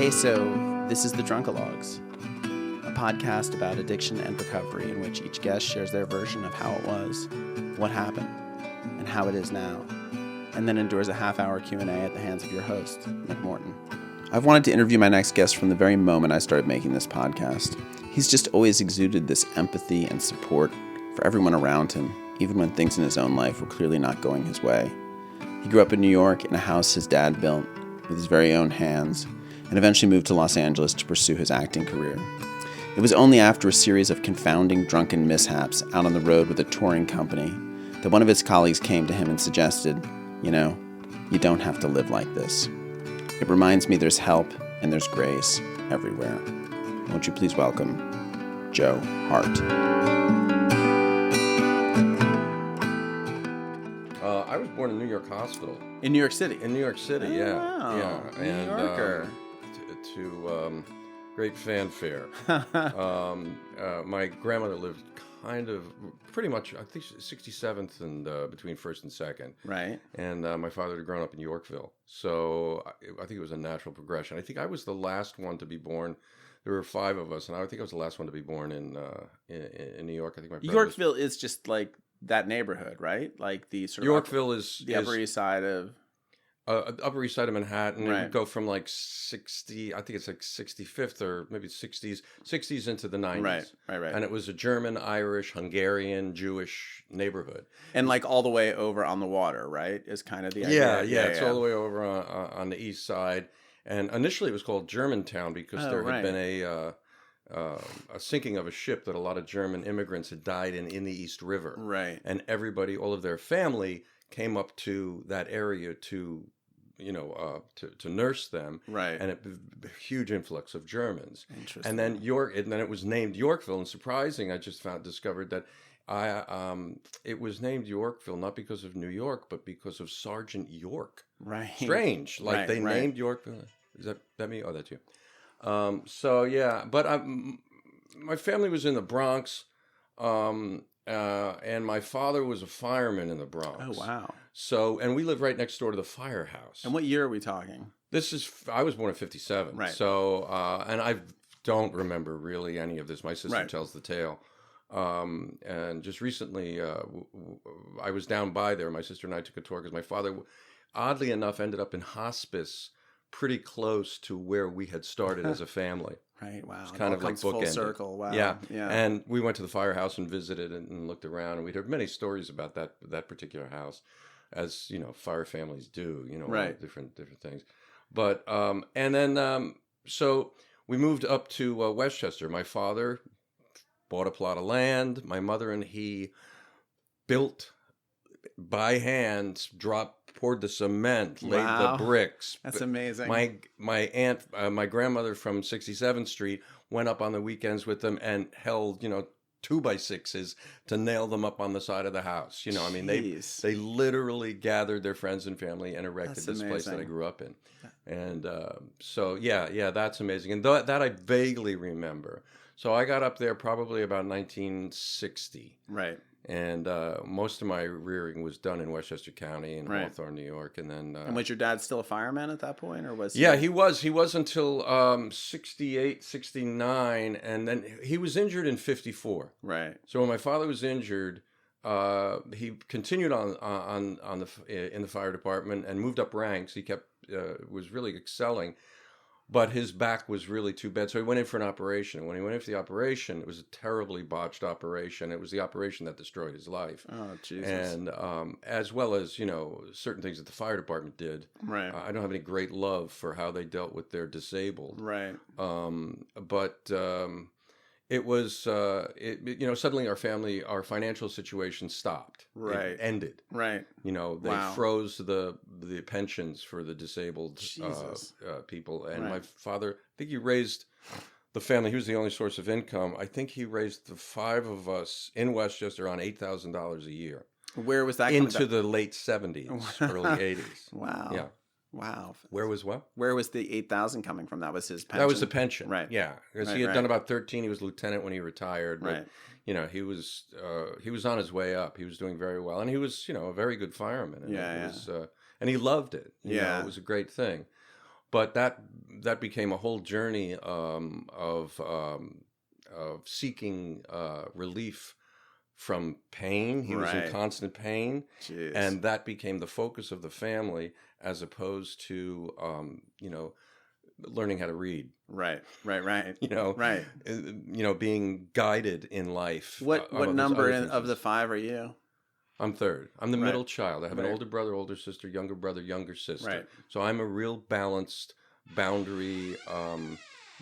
Hey, so this is the Drunkalogs, a podcast about addiction and recovery in which each guest shares their version of how it was, what happened, and how it is now, and then endures a half-hour Q&A at the hands of your host, Nick Morton. I've wanted to interview my next guest from the very moment I started making this podcast. He's just always exuded this empathy and support for everyone around him, even when things in his own life were clearly not going his way. He grew up in New York in a house his dad built with his very own hands, and eventually moved to Los Angeles to pursue his acting career. It was only after a series of confounding drunken mishaps out on the road with a touring company that one of his colleagues came to him and suggested, you don't have to live like this. It reminds me there's help and there's grace everywhere. Won't you please welcome Joe Hart. I was born in New York Hospital. In New York City? In New York City, yeah. Wow. Yeah. New Yorker. To great fanfare. My grandmother lived pretty much, I think 67th and between 1st and 2nd. Right. And my father had grown up in Yorkville. So I think it was a natural progression. I think I was the last one to be born. There were 5 of us, and I think I was the last one to be born in New York. I think my brother Yorkville is just like that neighborhood, right? Like the sort of Yorkville is the Upper East Side of Upper East Side of Manhattan. Right. It would go from like 60, I think it's like 65th or maybe 60s into the 90s. Right. And it was a German, Irish, Hungarian, Jewish neighborhood. And like all the way over on the water, right? Is kind of the idea. Yeah. It's all the way over on the east side. And initially it was called Germantown because there had been a sinking of a ship that a lot of German immigrants had died in the East River. Right. And everybody, all of their family came up to that area to nurse them. Right. And a huge influx of Germans. Interesting. And then it was named Yorkville. And surprising, I just discovered that it was named Yorkville not because of New York, but because of Sergeant York. Right. Strange. Like they named Yorkville. Is that me? Oh, that's you. So yeah, but my family was in the Bronx, and my father was a fireman in the Bronx. Oh wow! So, and we lived right next door to the firehouse. And what year are we talking? I was born in '57. Right. So, and I don't remember really any of this. My sister tells the tale. And just recently, I was down by there. My sister and I took a tour because my father, oddly enough, ended up in hospice pretty close to where we had started as a family. Right, wow. It's kind of like full bookended. circle, wow. Yeah. And we went to the firehouse and visited and looked around, and we'd heard many stories about that particular house, as fire families do, different things. But and then so we moved up to Westchester. My father bought a plot of land. My mother and he built by hand, poured the cement, laid the bricks. That's amazing. My aunt, my grandmother from 67th Street went up on the weekends with them and held, 2x6s to nail them up on the side of the house. I mean, they literally gathered their friends and family and erected this place that I grew up in. And so, yeah, that's amazing. And that I vaguely remember. So I got up there probably about 1960. Right. And most of my rearing was done in Westchester County in Hawthorne, New York. And then and was your dad still a fireman at that point, or was he was until 68, 69, and then he was injured in 54. Right. So when my father was injured, he continued in the fire department and moved up ranks. He was really excelling. But his back was really too bad, so he went in for an operation. When he went in for the operation, it was a terribly botched operation. It was the operation that destroyed his life. Oh, Jesus. And as well as, certain things that the fire department did. Right. I don't have any great love for how they dealt with their disabled. Right. But it was, suddenly our financial situation stopped. Right. It ended. Right. They froze the pensions for the disabled people. And my father, I think he raised the family. He was the only source of income. I think he raised the 5 of us in Westchester on $8,000 a year. Where was that? Into the late 70s, early 80s. Wow. Yeah. Wow. Where was what? Where was the 8,000 coming from? That was his pension? That was the pension. Right. Yeah. Because he had done about 13. He was lieutenant when he retired. But, right. He was on his way up. He was doing very well. And he was, a very good fireman. And and he loved it. It was a great thing. But that became a whole journey of seeking relief from pain. He was in constant pain. Jeez. And that became the focus of the family, as opposed to, learning how to read. Right. Being guided in life. What number of the 5 are you? I'm third. I'm the middle child. I have an older brother, older sister, younger sister. Right. So I'm a real balanced, boundary,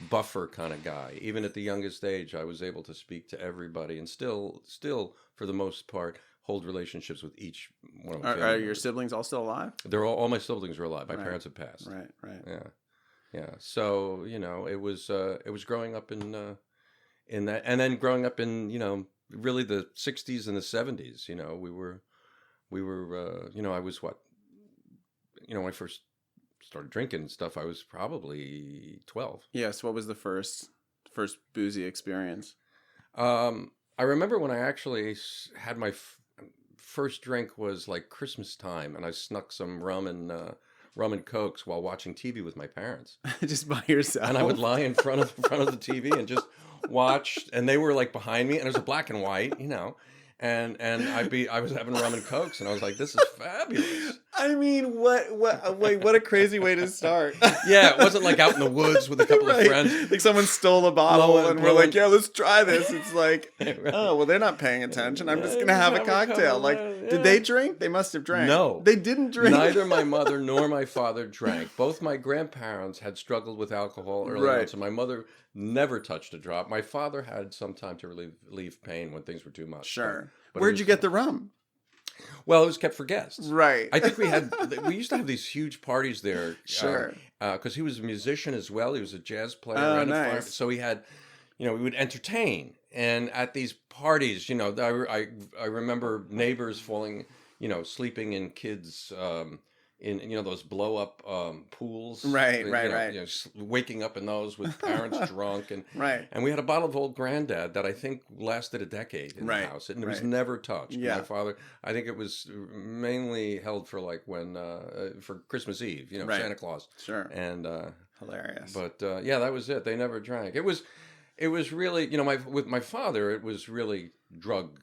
buffer kind of guy. Even at the youngest age, I was able to speak to everybody, and still, for the most part, hold relationships with each one of my family Are your members. siblings all still alive? They're all my siblings are alive. My parents have passed. Right. Yeah. So it was growing up in that, and then growing up in really the 60s and the 70s. We were I was when I first started drinking and stuff, I was probably 12. Yes. What was the first boozy experience? I remember when I actually had my first drink was like Christmas time, and I snuck some rum and cokes while watching TV with my parents. Just by yourself. And I would lie in front of the TV and just watch, and they were like behind me, and it was a black and white, and I was having rum and cokes, and I was like, this is fabulous. I mean, what a crazy way to start. Yeah, it wasn't like out in the woods with a couple of friends. Like someone stole a bottle and we're like, yeah, let's try this. It's like, oh, well, they're not paying attention. I'm just going to have a cocktail. Like, did they drink? They must have drank. No. They didn't drink. Neither my mother nor my father drank. Both my grandparents had struggled with alcohol early on, so my mother never touched a drop. My father had some time to relieve pain when things were too much. Sure. But where'd you get the rum? Well, it was kept for guests. Right. I think we used to have these huge parties there. Sure. Because he was a musician as well. He was a jazz player. Oh, nice. So he had, we would entertain. And at these parties, I remember neighbors falling, sleeping in kids' in those blow up pools, right. Waking up in those with parents drunk, and and we had a bottle of Old Granddad that I think lasted a decade in the house, and it was never touched. Yeah. My father, I think it was mainly held for like when for Christmas Eve, Santa Claus. Sure. And hilarious. But that was it. They never drank. It was really with my father, it was really drug.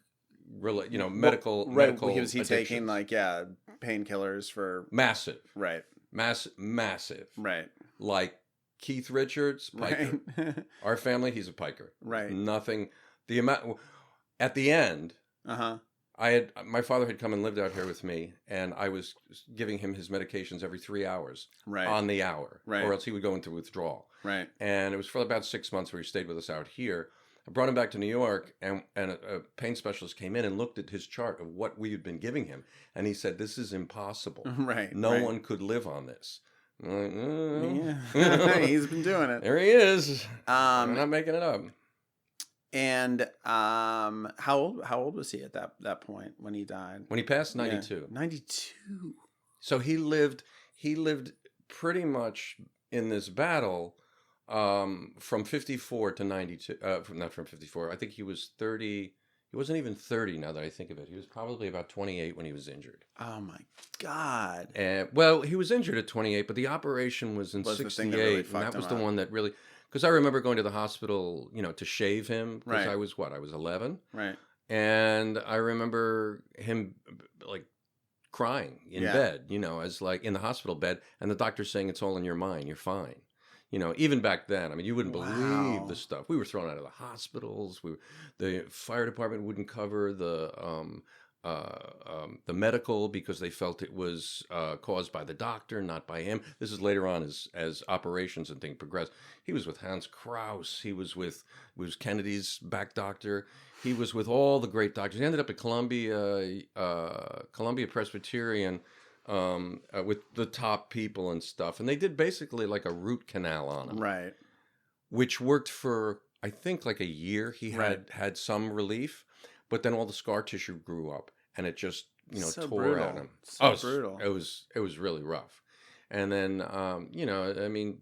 Medical. Was he taking painkillers for massive? Right. Massive. Right. Like Keith Richards, piker. Right. Our family, he's a piker. Right. Nothing. The amount at the end. My father had come and lived out here with me, and I was giving him his medications every 3 hours. Right. On the hour. Right. Or else he would go into withdrawal. Right. And it was for about 6 months where he stayed with us out here. I brought him back to New York, and a pain specialist came in and looked at his chart of what we had been giving him. And he said, this is impossible. Right. No one could live on this. I'm like, yeah. He's been doing it. There he is. I'm not making it up. And how old was he at that point when he died? When he passed, 92. Yeah. 92. So he lived pretty much in this battle from 54 to 92. Not from 54. I think he was 30. He wasn't even 30 now that I think of it. He was probably about 28 when he was injured. Oh my God. Well, he was injured at 28, but the operation was in 68. Really and that was the one that really, because I remember going to the hospital, to shave him. Because right. I was 11. Right. And I remember him like crying in bed, as like in the hospital bed, and the doctor saying it's all in your mind. You're fine. Even back then, I mean, you wouldn't believe the stuff. We were thrown out of the hospitals. The fire department wouldn't cover the medical because they felt it was caused by the doctor, not by him. This is later on as operations and things progressed. He was with Hans Kraus. He was Kennedy's back doctor. He was with all the great doctors. He ended up at Columbia Presbyterian. With the top people and stuff. And they did basically like a root canal on him. Right. Which worked for, I think, like a year. He had some relief, but then all the scar tissue grew up and it just, tore at him. Brutal. It was really rough. And then, I mean,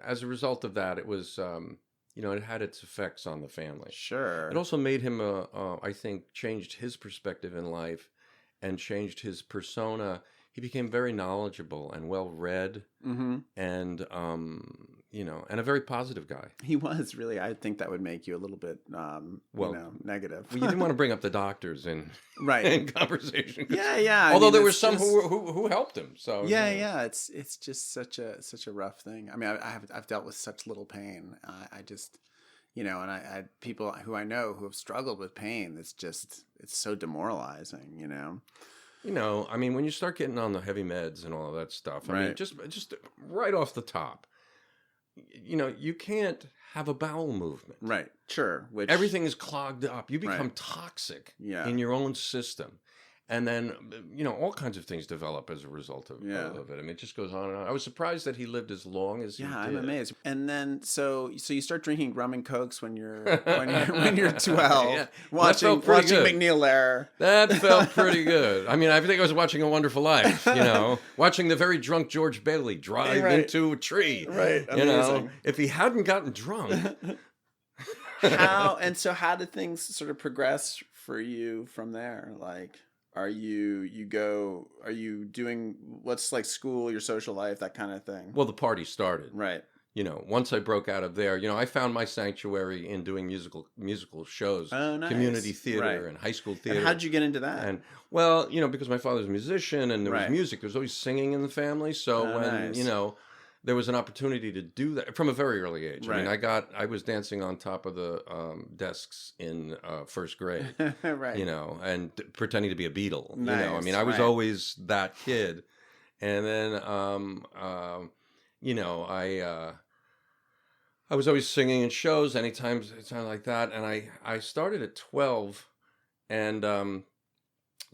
as a result of that, it was, it had its effects on the family. Sure. It also made him, I think, changed his perspective in life and changed his persona. he became very knowledgeable and well read, and and a very positive guy. He was really. I think that would make you a little bit, negative. Well, you didn't want to bring up the doctors in conversation. Yeah. Although there were some who helped him. So yeah. It's just such a rough thing. I mean, I've dealt with such little pain. I just. And I people who I know who have struggled with pain. It's so demoralizing. I mean, when you start getting on the heavy meds and all of that stuff, I mean, just right off the top, you can't have a bowel movement. Right. Sure. Everything is clogged up. You become toxic in your own system. And then, all kinds of things develop as a result of it. I mean, it just goes on and on. I was surprised that he lived as long as he did. I'm amazed. And then, so you start drinking rum and cokes when you're 12, watching McNeil Lehrer. That felt pretty good. I mean, I think I was watching A Wonderful Life. Watching the very drunk George Bailey drive into a tree. Right. Amazing. If he hadn't gotten drunk. How did things sort of progress for you from there? Like, are you doing what's like school, your social life, that kind of thing? Well, the party started. Right. Once I broke out of there, I found my sanctuary in doing musical shows, community theater and high school theater. And how'd you get into that? And well, because my father's a musician and there was music, there was always singing in the family. So when, there was an opportunity to do that from a very early age. Right. I mean, I was dancing on top of the desks in first grade, right. And pretending to be a Beatle. Nice. I mean, I was always that kid. And then, I was always singing in shows anytime like that. And I started at 12 and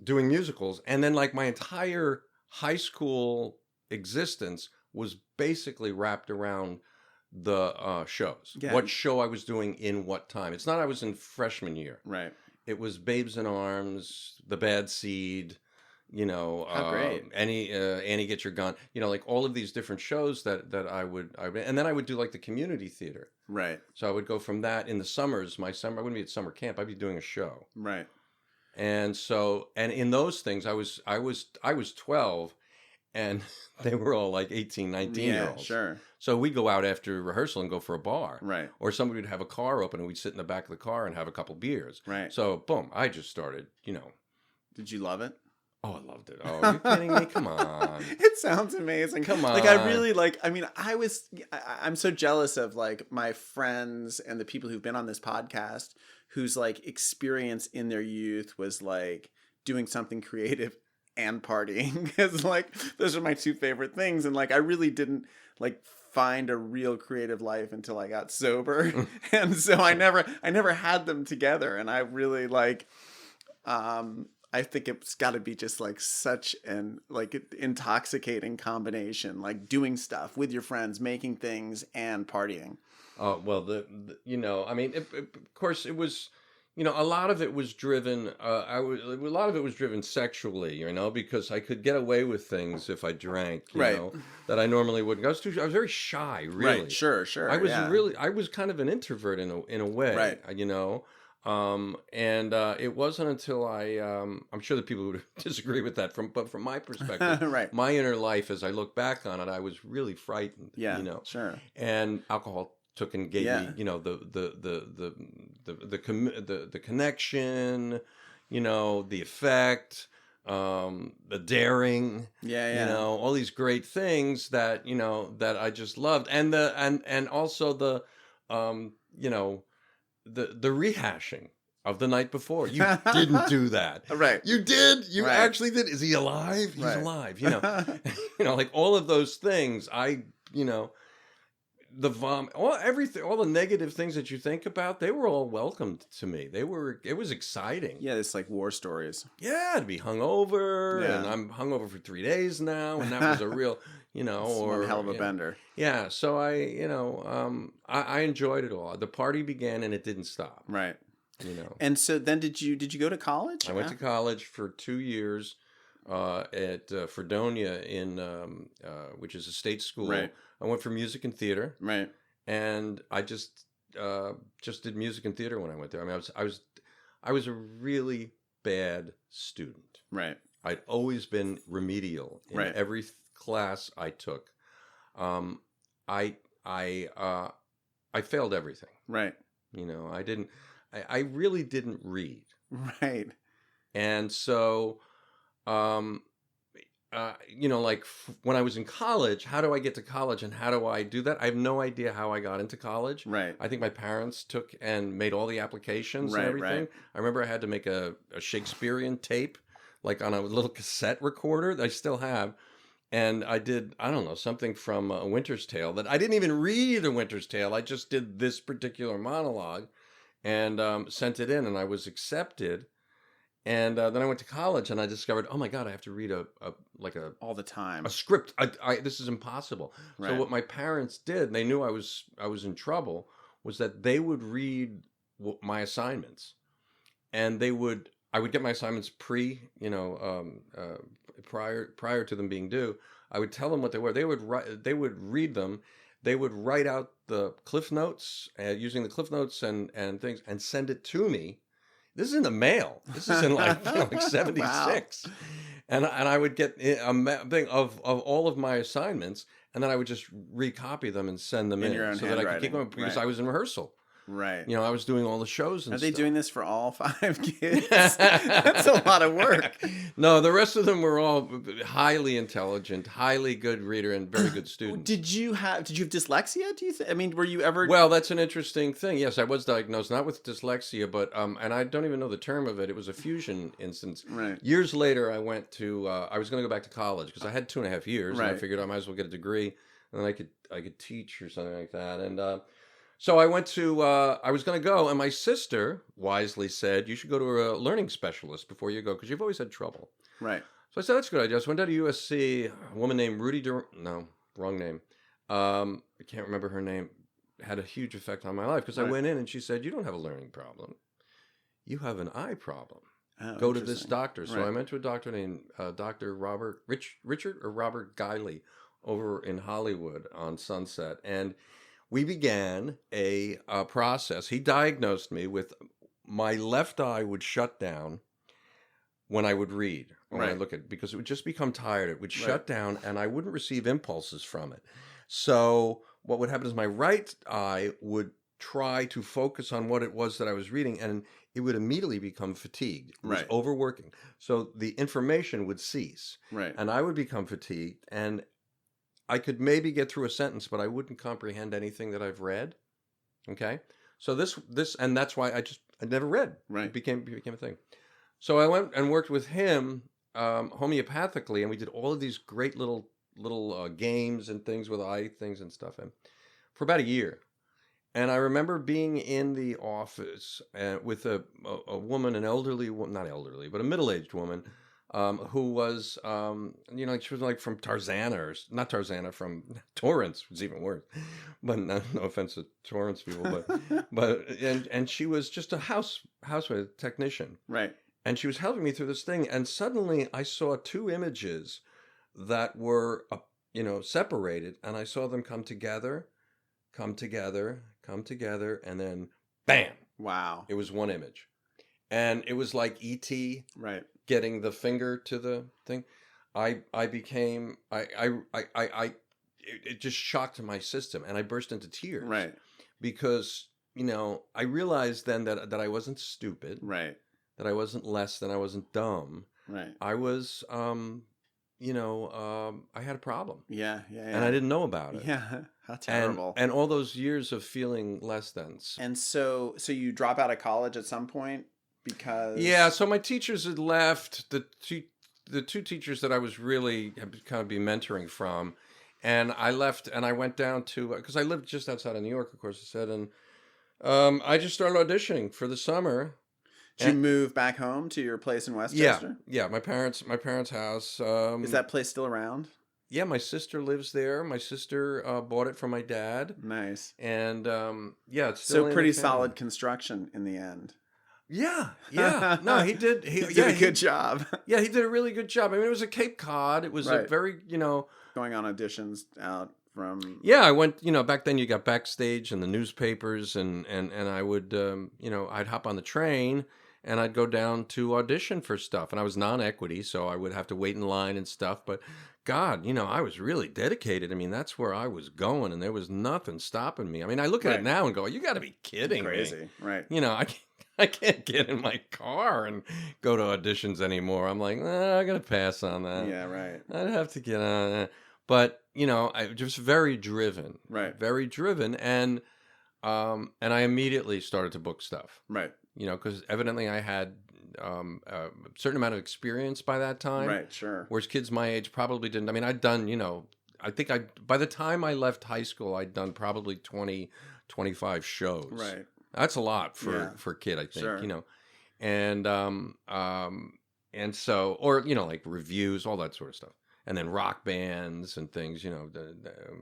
doing musicals. And then like my entire high school existence was basically wrapped around the shows. Yeah. What show I was doing in what time. It's not I was in freshman year. Right. It was Babes in Arms, The Bad Seed, How great. Annie Get Your Gun, like all of these different shows that I would, and then I would do like the community theater. Right. So I would go from that in the summers, I wouldn't be at summer camp, I'd be doing a show. Right. And in those things, I was 12 and they were all like 18, 19-year-olds. Sure. So we'd go out after rehearsal and go for a bar. Right. Or somebody would have a car open and we'd sit in the back of the car and have a couple beers. Right. So, boom, I just started, Did you love it? Oh, I loved it. Oh, are you kidding me? Come on. It sounds amazing. Come on. Like, I really I'm so jealous of like my friends and the people who've been on this podcast whose like experience in their youth was like doing something creative and partying, because like those are my two favorite things, and like I really didn't like find a real creative life until I got sober. And so I never had them together, and I really like I think it's got to be just like such an like intoxicating combination, like doing stuff with your friends, making things, and partying. Oh, well, I mean, of course it was, a lot of it was driven, a lot of it was driven sexually, because I could get away with things if I drank, that I normally wouldn't. I was very shy, really. Right, sure. I was kind of an introvert in a way, right. And it wasn't until I'm sure that people would disagree with that but from my perspective, right. My inner life, as I look back on it, I was really frightened, sure. And alcohol took and gave me, the connection, the effect, the daring, all these great things that, that I just loved. And and also the rehashing of the night before. You didn't do that. Right. You did. You actually did. Is he alive? He's alive. Like all of those things, the vomit, everything, all the negative things that you think about, they were all welcomed to me. It was exciting. Yeah, it's like war stories. Yeah, to be hungover, and I'm hungover for 3 days now, and that was a real, one hell of a bender. Yeah, so I enjoyed it all. The party began and it didn't stop. Right. And so then did you go to college? I went to college for 2 years at Fredonia which is a state school. Right. I went for music and theater. Right. And I just did music and theater when I went there. I mean, I was a really bad student. Right. I'd always been remedial in every class I took. I failed everything. Right. You know, I really didn't read. Right. And so, you know, like when I was in college, how do I get to college and how do I do that? I have no idea how I got into college. Right. I think my parents took and made all the applications Right, and everything. right. I remember I had to make a Shakespearean tape, like on a little cassette recorder that I still have. And I did, I don't know, something from A Winter's Tale that I didn't even read A Winter's Tale. I just did this particular monologue and sent it in, and I was accepted. And then I went to college, and I discovered, oh my God, I have to read all the time a script. This is impossible. Right. So what my parents did, they knew I was in trouble, was that they would read my assignments, and I would get my assignments prior to them being due. I would tell them what they were. They would read them. They would write out the cliff notes using the cliff notes and things and send it to me. This is in the mail. This is in like 76. Wow. And I would get a thing of all of my assignments, and then I would just recopy them and send them in your own so that I could keep going because I was in rehearsal. Right. You know, I was doing all the shows and stuff. Are they doing this for all 5 kids? That's a lot of work. No, the rest of them were all highly intelligent, highly good reader, and very good students. Did you have dyslexia, do you think? I mean, were you ever... Well, that's an interesting thing. Yes, I was diagnosed, not with dyslexia, but, and I don't even know the term of it. It was a fusion instance. Right. Years later, I went to, I was going to go back to college because I had 2.5 years. Right. And I figured I might as well get a degree, and then I could teach or something like that. And, so I went to, I was going to go, and my sister wisely said, you should go to a learning specialist before you go, because you've always had trouble. Right. So I said, that's a good idea. So I went down to USC, a woman named no, wrong name. I can't remember her name. Had a huge effect on my life, because I went in, and she said, you don't have a learning problem. You have an eye problem. Oh, go to this doctor. So right. I went to a doctor named Dr. Richard Guiley over in Hollywood on Sunset, and we began a process. He diagnosed me with my left eye would shut down when I would read or when I look at it, because it would just become tired. It would shut down, and I wouldn't receive impulses from it. So what would happen is my right eye would try to focus on what it was that I was reading, and it would immediately become fatigued. It was overworking. So the information would cease, and I would become fatigued, and I could maybe get through a sentence, but I wouldn't comprehend anything that I've read. Okay, so this, and that's why I never read. Right, it became a thing. So I went and worked with him homeopathically, and we did all of these great little games and things with eye things and stuff, and for about a year. And I remember being in the office with a woman, an elderly woman, not elderly, but a middle-aged woman. Who was, you know, she was like from Tarzana, or not Tarzana, from Torrance, was even worse. But no offense to Torrance people, but and she was just a housewife technician, right? And she was helping me through this thing, and suddenly I saw 2 images that were, you know, separated, and I saw them come together, and then bam! Wow! It was one image, and it was like E.T. Right. Getting the finger to the thing. It just shocked my system, and I burst into tears. Right. Because, you know, I realized then that I wasn't stupid. Right. That I wasn't less than I wasn't dumb. Right. I was, you know, I had a problem. Yeah. And I didn't know about it. Yeah. How terrible. And all those years of feeling less than. And so you drop out of college at some point? Because so my teachers had left, the 2 teachers that I was really kind of be mentoring from, and I left and I went down to, because I lived just outside of New York, of course I said, and I just started auditioning for the summer. Did you move back home to your place in Westchester? Yeah, my parents' house. Is that place still around? Yeah, my sister lives there. My sister bought it from my dad. Nice. And it's still so pretty solid construction in the end. Yeah. No, he did. He did a good job. Yeah, he did a really good job. I mean, it was a Cape Cod. It was a very, you know, going on auditions out from. Yeah, I went. You know, back then you got backstage and the newspapers, and I would, you know, I'd hop on the train, and I'd go down to audition for stuff. And I was non-equity, so I would have to wait in line and stuff. But God, I was really dedicated. I mean, that's where I was going, and there was nothing stopping me. I mean, I look at it now and go, you got to be kidding me. Crazy, right. I can't get in my car and go to auditions anymore. I'm like, I got to pass on that. Yeah, right. I'd have to get on that. But, I just very driven. Right. Very driven. And I immediately started to book stuff. Right. Because evidently I had a certain amount of experience by that time. Right, sure. Whereas kids my age probably didn't. I mean, I'd done, I think by the time I left high school, I'd done probably 20, 25 shows. Right. That's a lot for a kid, I think, Sure. And so, or, like reviews, all that sort of stuff. And then rock bands and things,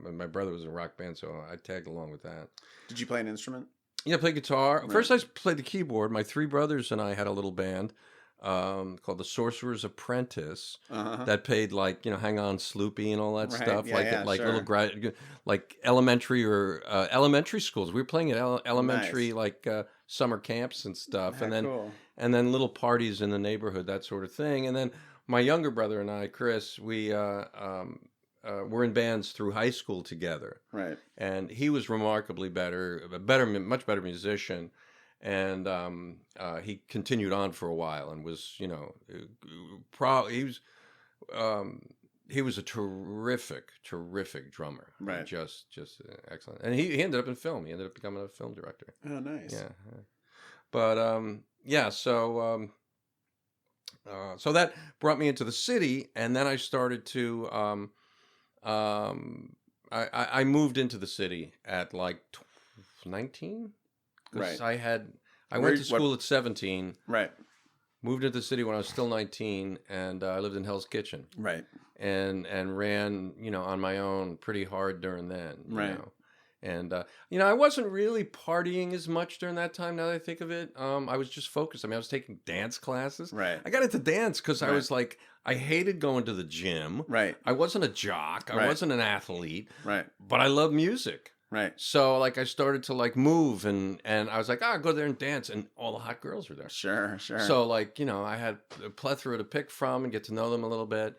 my brother was in a rock band, so I tagged along with that. Did you play an instrument? Yeah, I played guitar. Right. First, I played the keyboard. My three brothers and I had a little band called the Sorcerer's Apprentice that paid like Hang On Sloopy and all that stuff, sure. little like elementary or elementary schools. We were playing at elementary like summer camps and stuff, and then cool. and then little parties in the neighborhood, that sort of thing. And then my younger brother and I, Chris, we were in bands through high school together. Right. And he was remarkably much better musician. And he continued on for a while and was, he was a terrific drummer. Right. Just excellent. And he ended up in film. He ended up becoming a film director. Oh, nice. Yeah. But so that brought me into the city, and then I started to I moved into the city at like 19. Right. I went to school at 17. Right. Moved into the city when I was still 19, and I lived in Hell's Kitchen. Right. And ran, on my own pretty hard during then. Right. And, I wasn't really partying as much during that time, now that I think of it. I was just focused. I mean, I was taking dance classes. Right. I got into dance because I was like, I hated going to the gym. Right. I wasn't a jock. I wasn't an athlete. Right. But I love music. Right. So, like, I started to, like, move, and I was like, I'll go there and dance, and all the hot girls were there. Sure. So, like, I had a plethora to pick from and get to know them a little bit.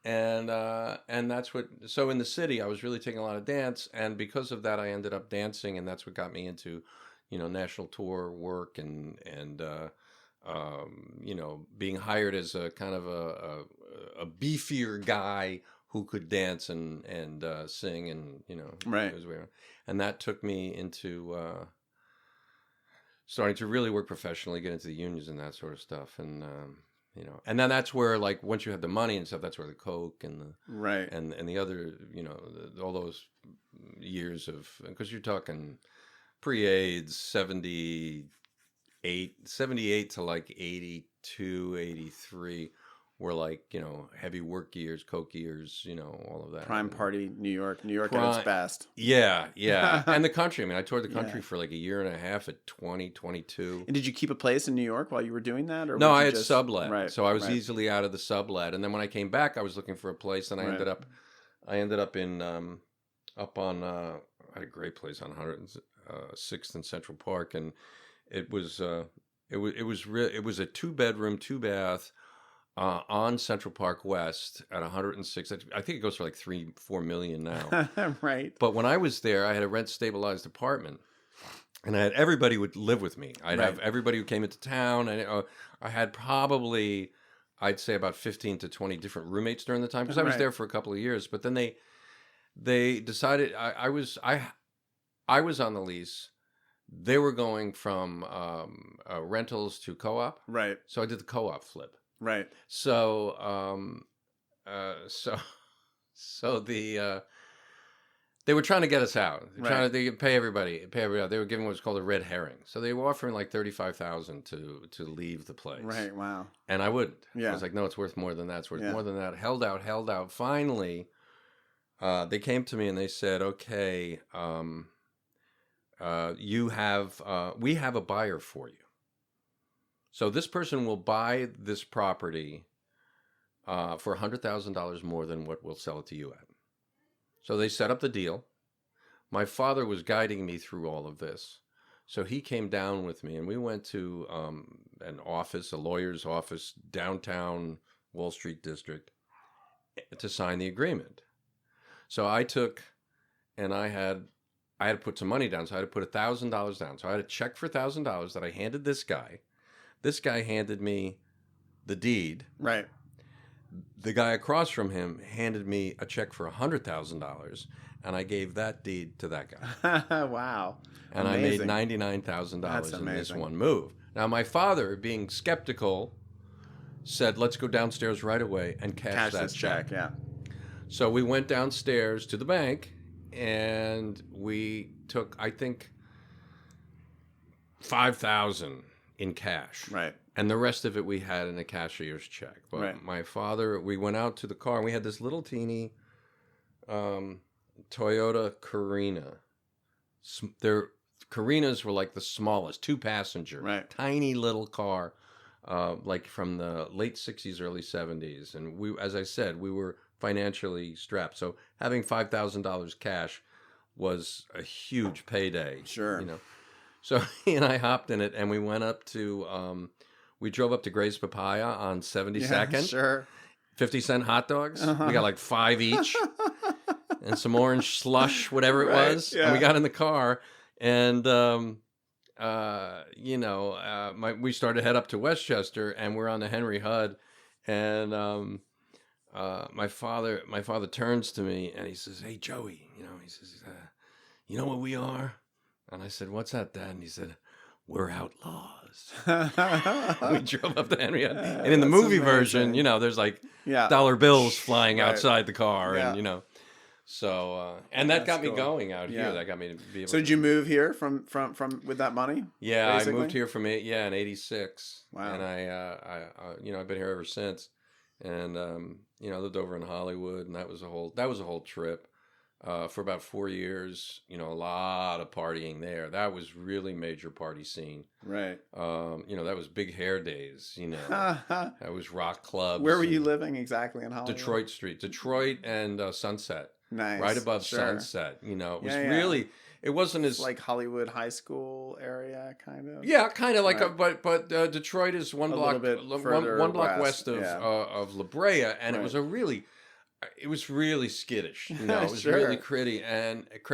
And that's so in the city, I was really taking a lot of dance. And because of that, I ended up dancing. And that's what got me into, national tour work and being hired as a kind of a beefier guy who could dance and sing and, Right. it was weird. And that took me into starting to really work professionally, get into the unions and that sort of stuff. And, and then that's where, like, once you have the money and stuff, that's where the coke and the right and the other, all those years of, because you're talking pre-AIDS, 78 to like 82, 83 were like, heavy work years, coke years, all of that. Prime party, New York at its best. Yeah. And the country. I mean, I toured the country for like a year and a half at 20, 22. And did you keep a place in New York while you were doing that? Or no, I had sublet. Right. So I was easily out of the sublet. And then when I came back, I was looking for a place, and I ended up in, up on, I had a great place on 106th and Central Park. And it was a 2-bedroom, 2-bath, on Central Park West at 106. I think it goes for like $3-4 million now. Right. But when I was there, I had a rent stabilized apartment, and I had everybody would live with me. I'd have everybody who came into town, and I had probably, I'd say, about 15 to 20 different roommates during the time, because I was there for a couple of years. But then they decided I was on the lease. They were going from rentals to co-op. Right. So I did the co-op flip. Right. So, they were trying to get us out. They pay everybody. They were giving what's called a red herring. So they were offering like $35,000 to leave the place. Right. Wow. And I wouldn't. Yeah. I was like, no, it's worth more than that. It's worth more than that. Held out. Finally, they came to me and they said, okay, we have a buyer for you. So this person will buy this property for $100,000 more than what we'll sell it to you at. So they set up the deal. My father was guiding me through all of this. So he came down with me, and we went to an office, a lawyer's office, downtown Wall Street district, to sign the agreement. So I took, and I had to put some money down. So I had to put $1,000 down. So I had a check for $1,000 that I handed this guy. This guy handed me the deed. Right. The guy across from him handed me a check for $100,000, and I gave that deed to that guy. Wow. And Amazing. I made $99,000 in this amazing. one move. Now, my father, being skeptical, said, let's go downstairs right away and cash that this check. Yeah. So we went downstairs to the bank, and we took, I think, $5,000 in cash. Right. And the rest of it we had in a cashier's check. But Right. my father, we went out to the car, and we had this little teeny Toyota Carina. Carinas were like the smallest, 2-passenger, Right. tiny little car, like from the late 60s, early 70s. And we, as I said, we were financially strapped. So having $5,000 cash was a huge payday. Sure. You know. So he and I hopped in it, and we went up to, we drove up to Gray's Papaya on 72nd. Yeah, sure. 50-cent hot dogs. We got like 5 each. And some orange slush, whatever it Right, was. yeah. And we got in the car, and we started to head up to Westchester, and we're on the Henry Hud, and my father turns to me and he says, "Hey Joey," he says, "You know what we are?" And I said, "What's that, Dad?" And he said, "We're outlaws." We drove up to Henry Hud, and in the movie version, there's like dollar bills flying outside the car, and So, and that got me going out here. That got me to be able. So did you move here from with that money? Yeah, basically? I moved here from in '86. Wow. And I've been here ever since, and I lived over in Hollywood, and that was a whole trip, for about 4 years. A lot of partying there. That was really major party scene. Right. That was Big Hair days. That was rock clubs. Where were you living exactly in Hollywood? Detroit and Sunset. Nice. Right above Sure. Sunset. It was really, it wasn't as like Hollywood high school area, kind of. Yeah, kind of like Right. but Detroit is one block west of La Brea, and Right. it was really skittish. It was Sure. really crazy and it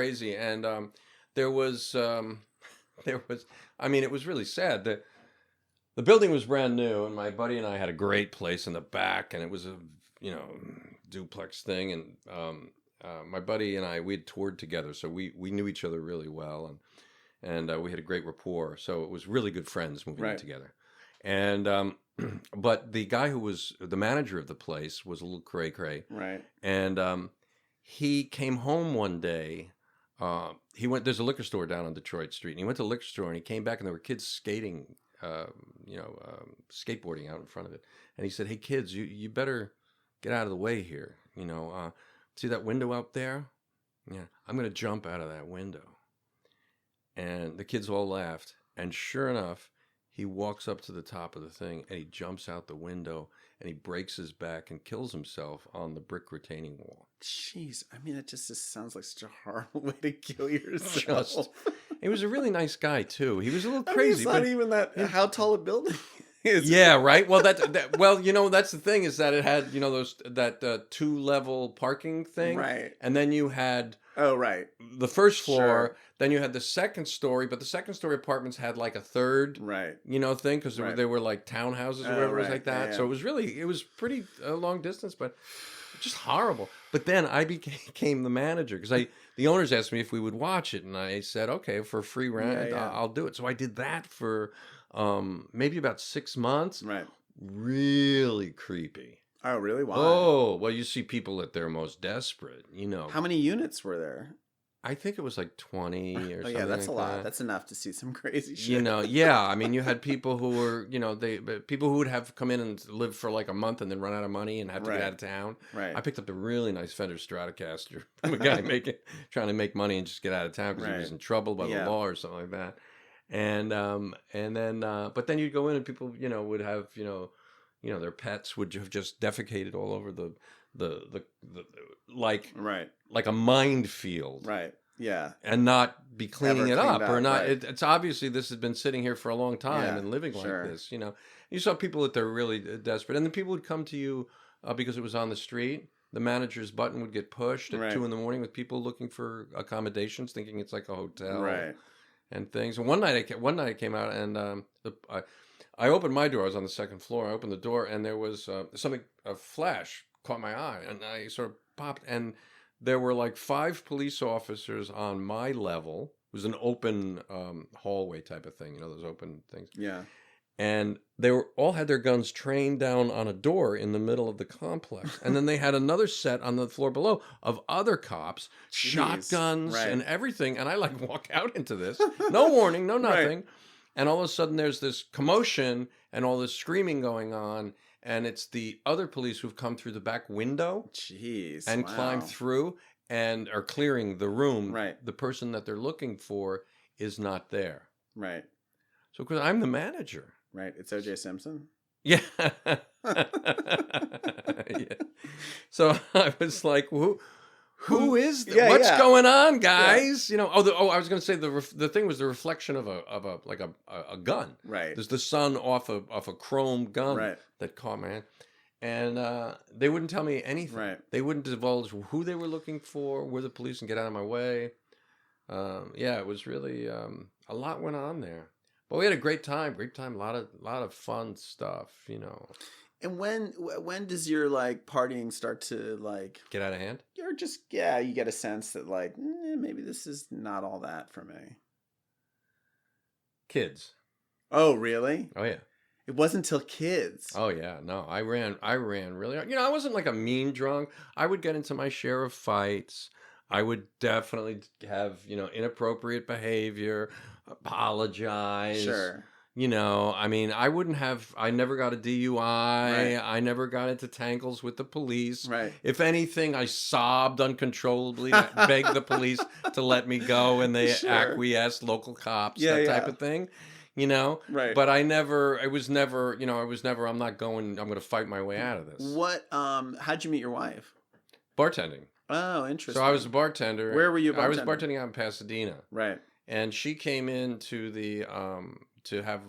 was really sad. The building was brand new, and my buddy and I had a great place in the back, and it was a duplex thing, and my buddy and I, we had toured together, so we knew each other really well, and we had a great rapport. So it was really good friends moving in together. And but the guy who was the manager of the place was a little cray-cray. Right. And he came home one day. There's a liquor store down on Detroit Street, and he went to the liquor store, and he came back, and there were kids skating, skateboarding out in front of it. And he said, "Hey kids, you better get out of the way here. See that window out there? Yeah, I'm going to jump out of that window." And the kids all laughed. And sure enough, he walks up to the top of the thing, and he jumps out the window, and he breaks his back and kills himself on the brick retaining wall. Jeez, it just sounds like such a horrible way to kill yourself. He was a really nice guy too. He was a little crazy. It's not even that. How tall a building is? Yeah, right. Well, that's the thing is that it had that 2-level parking thing, Right. And then you had the first floor. Sure. Then you had the second story, but the second story apartments had like a third, thing because they were like townhouses or whatever it was like that. Yeah. So it was pretty long distance, but just horrible. But then I became the manager because the owners asked me if we would watch it, and I said, okay, for a free rent, I'll do it. So I did that for maybe about 6 months. Right. Really creepy. Oh, really? Why? Oh, well, you see people at their most desperate, How many units were there? I think it was like 20 or something. Yeah, that's like a lot. that. That's enough to see some crazy shit. You had people who were, people who would have come in and live for like a month and then run out of money and have to get out of town. Right. I picked up a really nice Fender Stratocaster from a guy trying to make money and just get out of town because he was in trouble by the law or something like that. And then but then you'd go in and people, would have, their pets would have just defecated all over the like a minefield. Right. Yeah. And not be cleaning it up or not. Right. It's obviously this has been sitting here for a long time and living like this, You saw people that they're really desperate. And then people would come to you because it was on the street. The manager's button would get pushed at 2 a.m. with people looking for accommodations, thinking it's like a hotel. Right. And things. And one night I came out and I opened my door. I was on the second floor. I opened the door and there was a flash caught my eye and I sort of popped and there were like 5 police officers on my level. It was an open hallway type of thing, those open things. Yeah. And they all had their guns trained down on a door in the middle of the complex. And then they had another set on the floor below of other cops, shotguns and everything. And I walk out into this, no warning, no nothing. Right. And all of a sudden there's this commotion and all this screaming going on. And it's the other police who've come through the back window and climbed through and are clearing the room. Right. The person that they're looking for is not there. Right. So because I'm the manager. Right. It's O.J. Simpson. Yeah. Yeah. So I was like, who is this? What's going on, guys? Yeah. I was going to say the thing was the reflection of a gun. Right. There's the sun off a chrome gun that caught my hand. And they wouldn't tell me anything. Right. They wouldn't divulge who they were looking for, were the police, and get out of my way. It was really a lot went on there. But we had a great time. A lot of fun stuff, And when does your partying start to get out of hand? Or just you get a sense that maybe this is not all that for me. Kids. Oh, really? Oh yeah. It wasn't till kids. Oh yeah, no. I ran really hard. I wasn't like a mean drunk. I would get into my share of fights. I would definitely have, inappropriate behavior, apologize. Sure. I never got a DUI. Right. I never got into tangles with the police. Right. If anything, I sobbed uncontrollably, begged the police to let me go, and they acquiesced, local cops, that type of thing. Right. But I'm not going, I'm going to fight my way out of this. How'd you meet your wife? Bartending. Oh, interesting. So I was a bartender. Where were you bartending? I was bartending out in Pasadena. Right. And she came in to the to have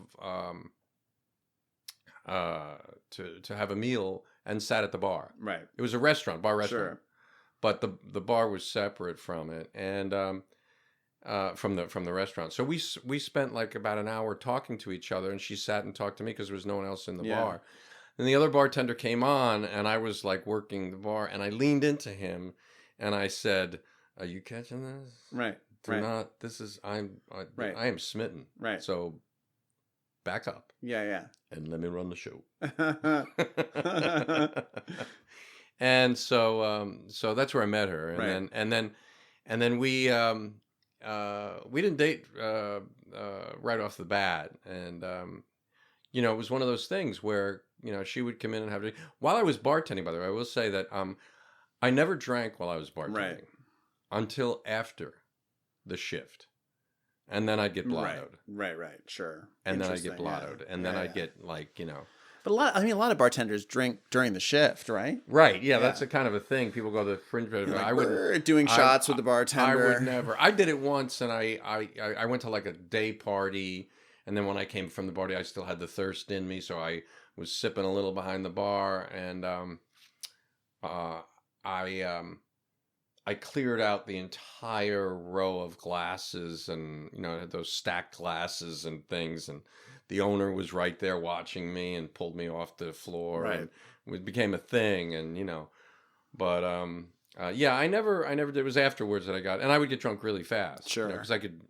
a meal and sat at the bar. Right. It was a bar restaurant. Sure. But the bar was separate from it and from the restaurant. So we spent about an hour talking to each other, and she sat and talked to me because there was no one else in the bar. And the other bartender came on, and I was working the bar, and I leaned into him and I said, "Are you catching this? Right. I am smitten. Right. So back up. Yeah. And let me run the show." And so that's where I met her. And then we didn't date right off the bat. And it was one of those things where she would come in and have to. While I was bartending, by the way, I will say that I never drank while I was bartending until after the shift, and then I'd get blottoed. Right, sure. And then I'd get blottoed, and then I'd get But a lot of bartenders drink during the shift, right? Right, yeah, that's a kind of a thing. People go to the fringe. I would doing shots with the bartender. I would never. I did it once, and I went to a day party, and then when I came from the party, I still had the thirst in me, so I was sipping a little behind the bar, and I cleared out the entire row of glasses, and had those stacked glasses and things, and the owner was right there watching me and pulled me off the floor. Right. And it became a thing, and but I never did. It was afterwards that I got, and I would get drunk really fast. Sure. Because I could,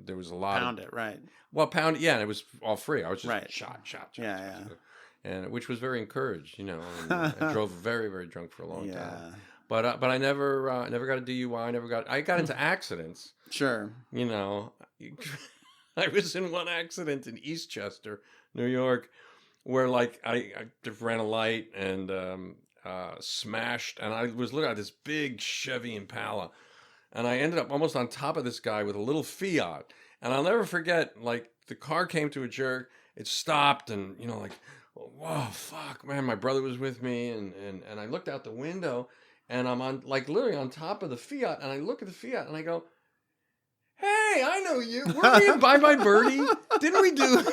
there was a lot pound it, right? Well, pound it, yeah, and it was all free. I was just shot. Yeah. And which was very encouraged, and I drove very, very drunk for a long time. But I never got a DUI. I got into accidents. Sure. I was in one accident in Eastchester, New York, where I just ran a light and smashed, and I was looking at this big Chevy Impala, and I ended up almost on top of this guy with a little Fiat, and I'll never forget. The car came to a jerk, it stopped, and whoa, fuck, man! My brother was with me, and I looked out the window. And I'm on literally on top of the Fiat, and I look at the Fiat and I go, Hey, I know you. Weren't we in Bye Bye Birdie? Didn't we do?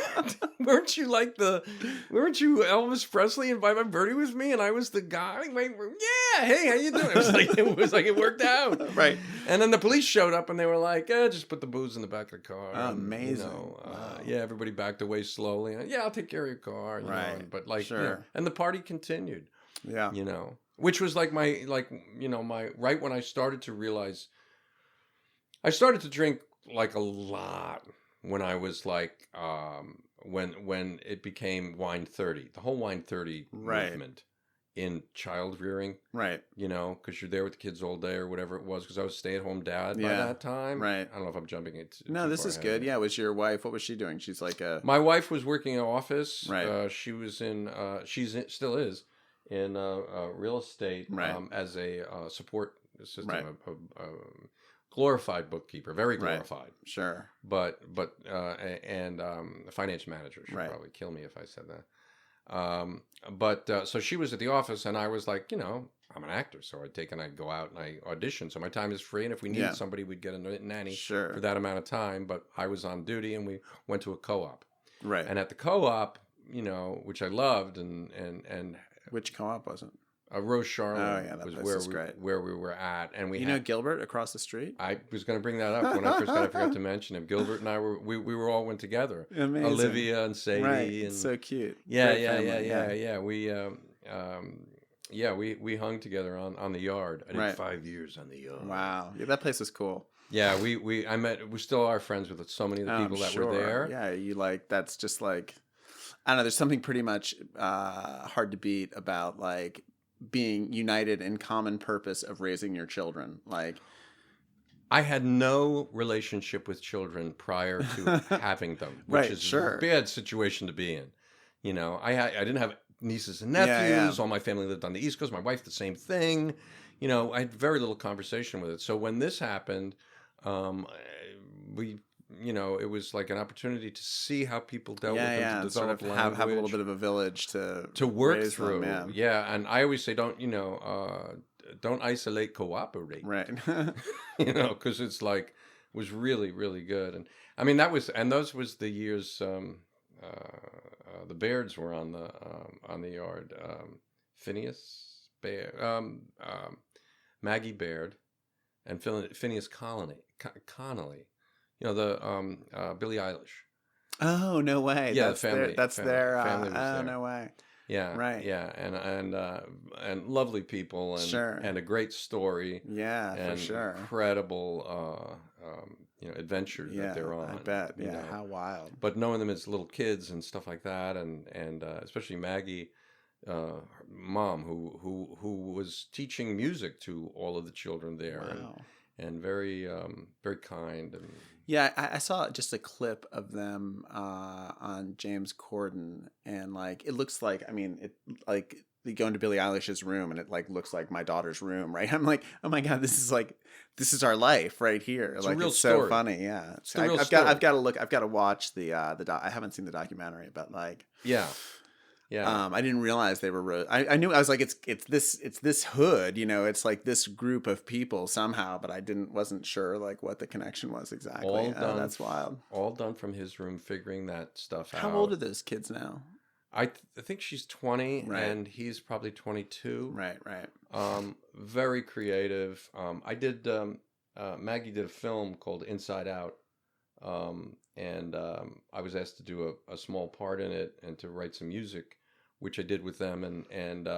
Weren't you Elvis Presley in Bye Bye Birdie with me, and I was the guy? Yeah. Hey, how you doing? It was like it worked out, right? And then the police showed up, and they were like, just put the booze in the back of the car. Amazing. Wow. Yeah, everybody backed away slowly. And, I'll take care of your car. Right. But like, sure. And the party continued. Yeah. Which was like my right when I started to realize. I started to drink like a lot when I was like when it became Wine 30, the whole Wine 30 movement in child rearing, right? Because you're there with the kids all day or whatever it was. Because I was a stay-at-home dad by that time, right? I don't know if I'm jumping it. No, this is good. Yeah, was your wife? What was she doing? She's like my wife was working in an office. Right. She was still is in real estate as a support system. Right. Glorified bookkeeper, very glorified. Right. Sure. But a finance manager should probably kill me if I said that. So she was at the office, and I was like, I'm an actor, so I'd go out and I audition. So my time is free, and if we needed somebody, we'd get a nanny for that amount of time. But I was on duty, and we went to a co-op. Right. And at the co-op, which I loved, and which co-op was it? Rose Charlotte. Oh yeah, that was where we were at, and we know Gilbert across the street. I was going to bring that up when I first got. I forgot to mention him. Gilbert and I we were all went together. Amazing. Olivia and Sadie and so cute. Yeah. We hung together on the yard. I did 5 years on the yard. Wow, yeah, that place was cool. Yeah, we still are friends with so many of the people that were there. Yeah, that's just like, I don't know. There's something pretty much hard to beat about like being united in common purpose of raising your children. Like, I had no relationship with children prior to having them, which is a bad situation to be in. I didn't have nieces and nephews. All my family lived on the East Coast. My wife, the same thing. I had very little conversation with it. So when this happened, it was like an opportunity to see how people dealt with them, to develop sort of have a little bit of a village to work through. Them, and I always say, don't isolate, cooperate. Right. Because it's like, it was really, really good. And I mean, those was the years the Bairds were on the yard. Phineas Baird, Maggie Baird, and Phineas Connolly. Billie Eilish. Oh, no way. Yeah, that's the family. That's their. Family was there. No way. Yeah. Right. Yeah, and lovely people, and and a great story. Yeah, and for sure. Incredible, adventure that they're on. I bet. Yeah, how wild. But knowing them as little kids and stuff like that, and especially Maggie, mom, who was teaching music to all of the children there. Wow. And very, very kind. And yeah, I saw just a clip of them on James Corden, and like it looks like, they go into Billie Eilish's room, and it like looks like my daughter's room, right? I'm like, oh my god, this is our life right here. It's like, a real it's story. so funny. Yeah, I've got to watch the I haven't seen the documentary, but like yeah. I didn't realize they were. I knew, I was like, it's this hood, it's like this group of people somehow, but I wasn't sure like what the connection was exactly. That's wild. All done from his room, figuring that stuff out. How old are those kids now? I think she's 20, and he's probably 22. Right. Very creative. I did. Maggie did a film called Inside Out. And I was asked to do a small part in it and to write some music, which I did with them. And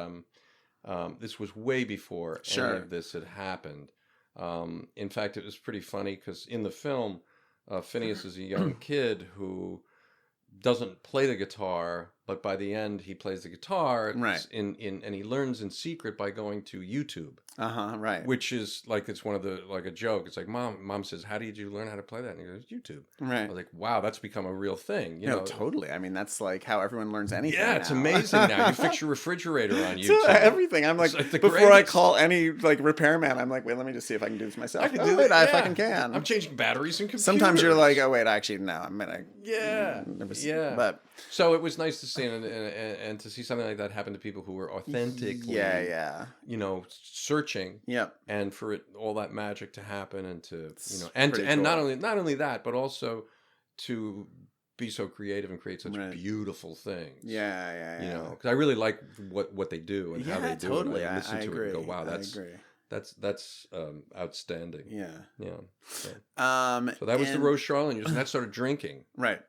this was way before any of this had happened. In fact, it was pretty funny because in the film, Phineas is a young kid who doesn't play the guitar, but by the end he plays the guitar. Right. And he learns in secret by going to YouTube. Right. Which is like, it's one of the, like a joke. It's like, mom says, how did you learn how to play that? And he goes, YouTube. Right. I was like, wow, that's become a real thing. You know, know, totally. I mean, that's like how everyone learns anything. Yeah, it's amazing now. You fix your refrigerator on YouTube. Everything. I'm like before greatest. I call any like repairman, I'm like, wait, let me just see if I can do this myself. I can do it. I fucking can. I'm changing batteries and computers. Sometimes you're like, oh wait, actually no, I'm gonna. Yeah. But so it was nice to interesting, and to see something like that happen to people who were authentically, searching, and for all that magic to happen, and to and cool. not only that, but also to be so creative and create such beautiful things. Because I really like what they do and how they do totally. it. I listen to agree. it and go, wow, that's outstanding. So that was the Rose Charlene years, and that started drinking. Right.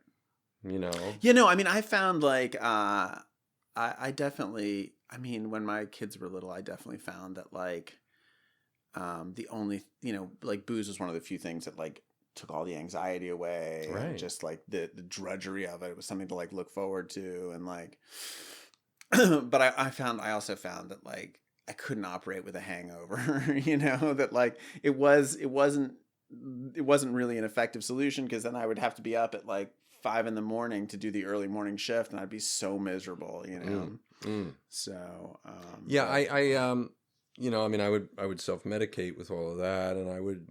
I mean, I found like I definitely, I mean, when my kids were little, I definitely found that like the only, like booze was one of the few things that like took all the anxiety away, and just like the drudgery of it. It was something to like look forward to, and like but I also found that like I couldn't operate with a hangover, that like it wasn't really an effective solution, because then I would have to be up at like 5 a.m. to do the early morning shift, and I'd be so miserable, So I mean, I would self-medicate with all of that, and I would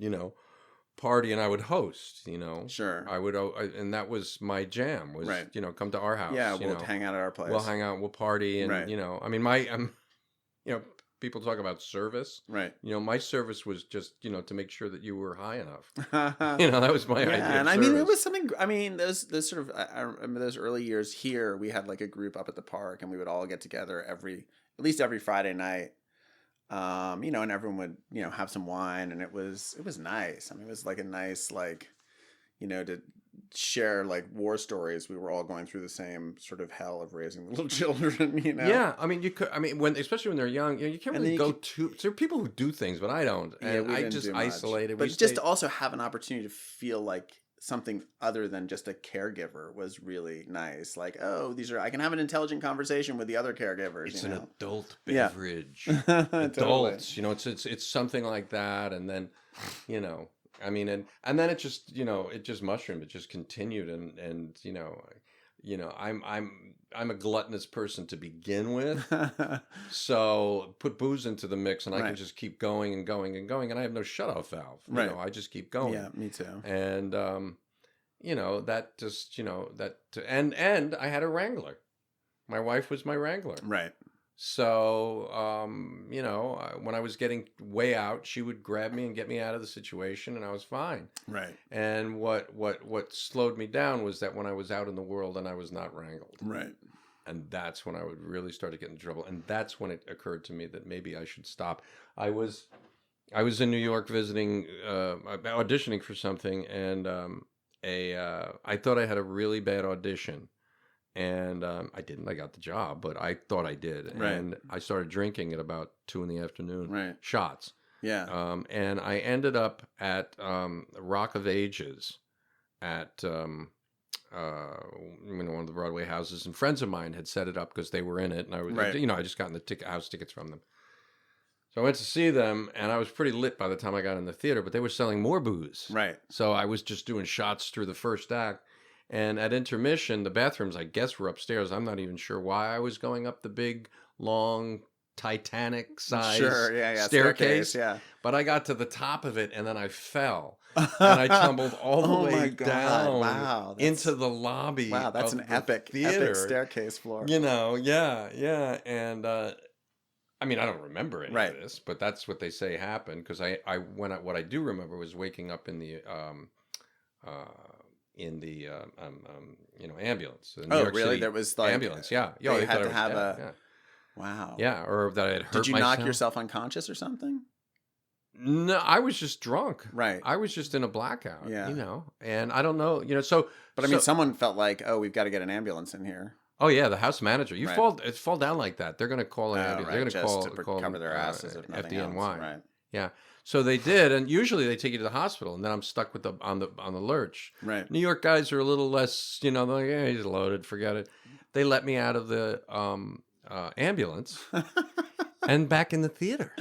party, and I would host, Sure. I would, and that was my jam, was, come to our house. Yeah, we'll hang out at our place. We'll hang out, we'll party, and, I mean, people talk about service. Right. My service was just, to make sure that you were high enough. That was my idea. And I mean, it was something, I mean, those sort of, I remember those early years here, we had like a group up at the park, and we would all get together at least every Friday night. And everyone would, have some wine, and it was nice. I mean, it was like a nice, like, to share like war stories. We were all going through the same sort of hell of raising little children, Yeah, I mean, especially when they're young, you can't really go to. There are people who do things, but I don't, and I just isolated. But just to also have an opportunity to feel like something other than just a caregiver was really nice. Like, I can have an intelligent conversation with the other caregivers. It's an adult beverage. Adults, it's something like that, and then, I mean, and then it just, it just mushroomed. It just continued, and I'm a gluttonous person to begin with, so put booze into the mix, and I can just keep going and going and going, and I have no shutoff valve. I just keep going. Yeah, me too. And that just and I had a wrangler. My wife was my wrangler. Right. So, when I was getting way out, she would grab me and get me out of the situation, and I was fine. Right. And what slowed me down was that when I was out in the world and I was not wrangled. Right. And that's when I would really start to get in trouble. And that's when it occurred to me that maybe I should stop. I was in New York visiting, auditioning for something, and I thought I had a really bad audition. And I didn't. I got the job, but I thought I did. Right. And I started drinking at about 2 p.m. Right. Shots. Yeah. And I ended up at Rock of Ages at one of the Broadway houses, and friends of mine had set it up because they were in it, and I was, I just gotten the house tickets from them. So I went to see them, and I was pretty lit by the time I got in the theater, but they were selling more booze. Right. So I was just doing shots through the first act. And at intermission, the bathrooms, I guess, were upstairs. I'm not even sure why I was going up the big, long, Titanic-sized staircase. Yeah. But I got to the top of it, and then I fell. And I tumbled all the way down into the lobby. Wow, that's an epic staircase floor. Yeah. And I mean, I don't remember any of this, but that's what they say happened. Because what I do remember was waking up in the ambulance. The New York really? City there was like ambulance. Yeah. You had to have Wow. Yeah, or that I had hurt myself. Did you knock yourself unconscious or something? No, I was just drunk. Right. I was just in a blackout. Yeah. And I don't know. So. But I mean, someone felt like, we've got to get an ambulance in here. Oh yeah, the house manager. Fall down like that. They're going to call an ambulance. Right. They're going to call cover their asses if nothing FDNY. else. Right. Yeah. So they did, and usually they take you to the hospital, and then I'm stuck with on the lurch. Right. New York guys are a little less, they're like, he's loaded, forget it. They let me out of the ambulance and back in the theater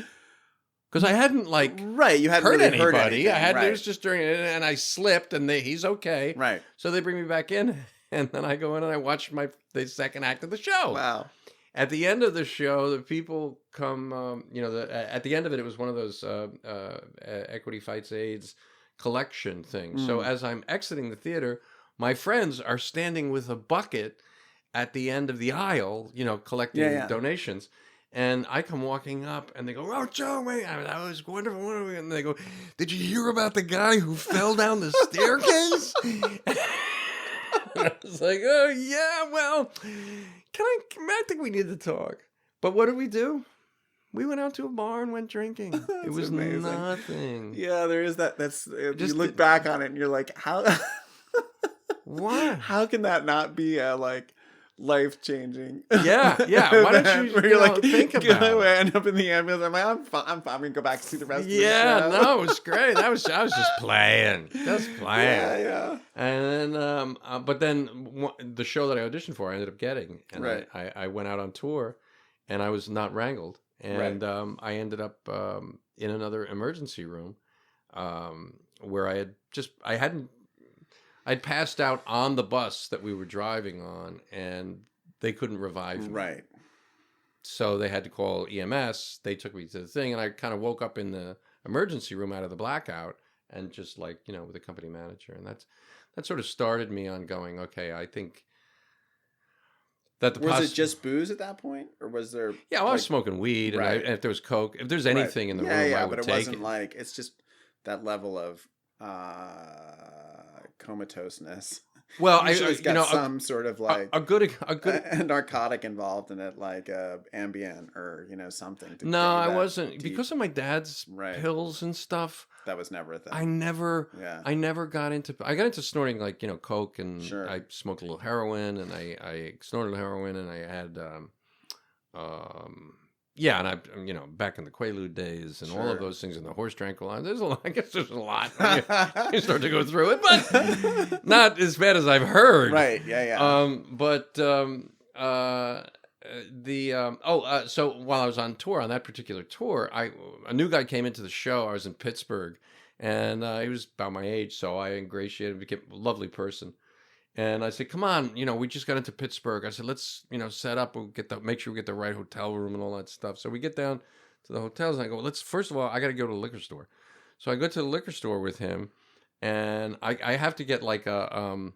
because I hadn't you hadn't hurt really anybody. Hurt anything. It was just during it, and I slipped, and he's okay. Right. So they bring me back in, and then I go in and I watch the second act of the show. Wow. At the end of the show, the people come, at the end of it, it was one of those Equity Fights AIDS collection things. So as I'm exiting the theater, my friends are standing with a bucket at the end of the aisle, collecting donations. And I come walking up, and they go, "Oh, Joe, wait, that was wonderful." And they go, "Did you hear about the guy who fell down the staircase?" I was like, "Oh, yeah, well, I think we need to talk." But what did we do? We went out to a bar and went drinking. It was amazing. Nothing. Yeah, there is that. You look back on it, and you're like, how? What? How can that not be life changing? Yeah. Why don't you, think about it? I end up in the ambulance. I'm like, I'm fine. I'm gonna go back to see the rest of the show. Yeah, no, it was great. I was just playing. Yeah. And then, but then the show that I auditioned for, I ended up getting. And right. I went out on tour, and I was not wrangled. And I ended up in another emergency room where I'd passed out on the bus that we were driving on, and they couldn't revive me. Right. So they had to call EMS. They took me to the thing, and I kind of woke up in the emergency room out of the blackout, and just with the company manager. And that sort of started me on going, okay, I think that was it just booze at that point, or was there? Yeah, well, I was smoking weed, and if there was coke, if there's anything in the room, I would take it. But it wasn't it's just that level of comatoseness. Well, I got some sort of a good narcotic involved in it, like Ambien or something. No, I wasn't because of my dad's pills and stuff. That was never a thing. I never got into. I got into snorting coke, and I smoked a little heroin, and I snorted heroin, and I had and I back in the Quaalude days and all of those things, and the horse tranquilizer. I guess there's a lot. You start to go through it, but not as bad as I've heard. Right. Yeah. So while I was on tour, on that particular tour, a new guy came into the show. I was in Pittsburgh, and he was about my age, so I ingratiated, became a lovely person. And I said, "Come on, we just got into Pittsburgh." I said, "Let's, set up. We'll make sure we get the right hotel room and all that stuff." So we get down to the hotels, and I go, first of all, I got to go to the liquor store. So I go to the liquor store with him, and I have to get a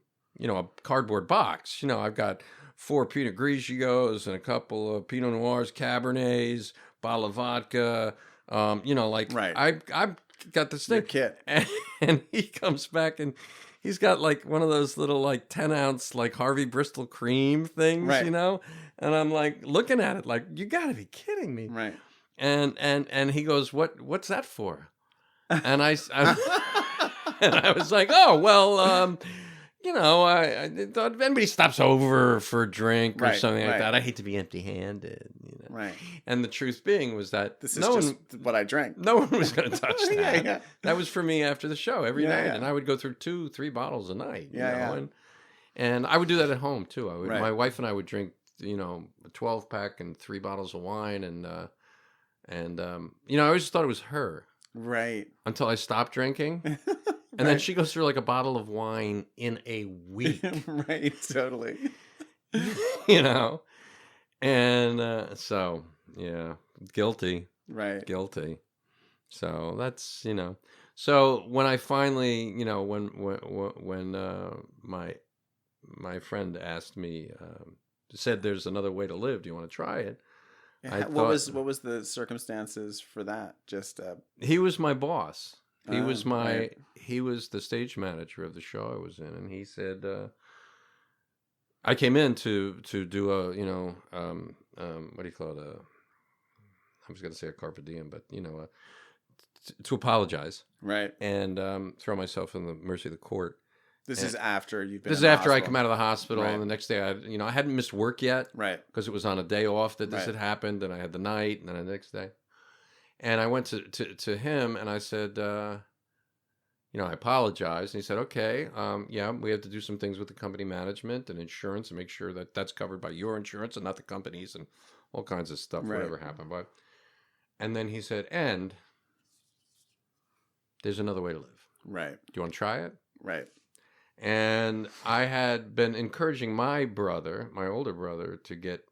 cardboard box. I've got 4 Pinot Grigios and a couple of Pinot Noirs, Cabernets, bottle of vodka. I've got this thing. Your kit. And he comes back, and he's got one of those little 10-ounce Harvey Bristol cream things, and I'm looking at it you gotta be kidding me, right? And he goes, what's that for? And I was like, oh well, if anybody stops over for a drink or something like that, I hate to be empty-handed, Right. And the truth being was that this is just what I drank. No one was going to touch that. Yeah. That was for me after the show every night, and I would go through 2-3 bottles a night. And I would do that at home too. My wife and I would drink, a 12-pack and 3 bottles of wine, and I always thought it was her. Right. Until I stopped drinking. And then she goes through a bottle of wine in a week. Right, totally. And so, guilty. Right. Guilty. So that's, So when I finally, when my friend asked me, said there's another way to live, do you want to try it? What was the circumstances for that? Just he was my boss. He was he was the stage manager of the show I was in, and he said, I came in to do a, what do you call it? I was going to say a carpe diem, but to apologize, right, and throw myself in the mercy of the court. This is after you've been. This is after I come out of the hospital, and the next day I hadn't missed work yet, right, because it was on a day off that this had happened, and I had the night, and then the next day. And I went to him, and I said, I apologized. And he said, okay, we have to do some things with the company management and insurance and make sure that that's covered by your insurance and not the company's, and all kinds of stuff, whatever happened. And then he said, and there's another way to live. Right. Do you want to try it? Right. And I had been encouraging my older brother, to get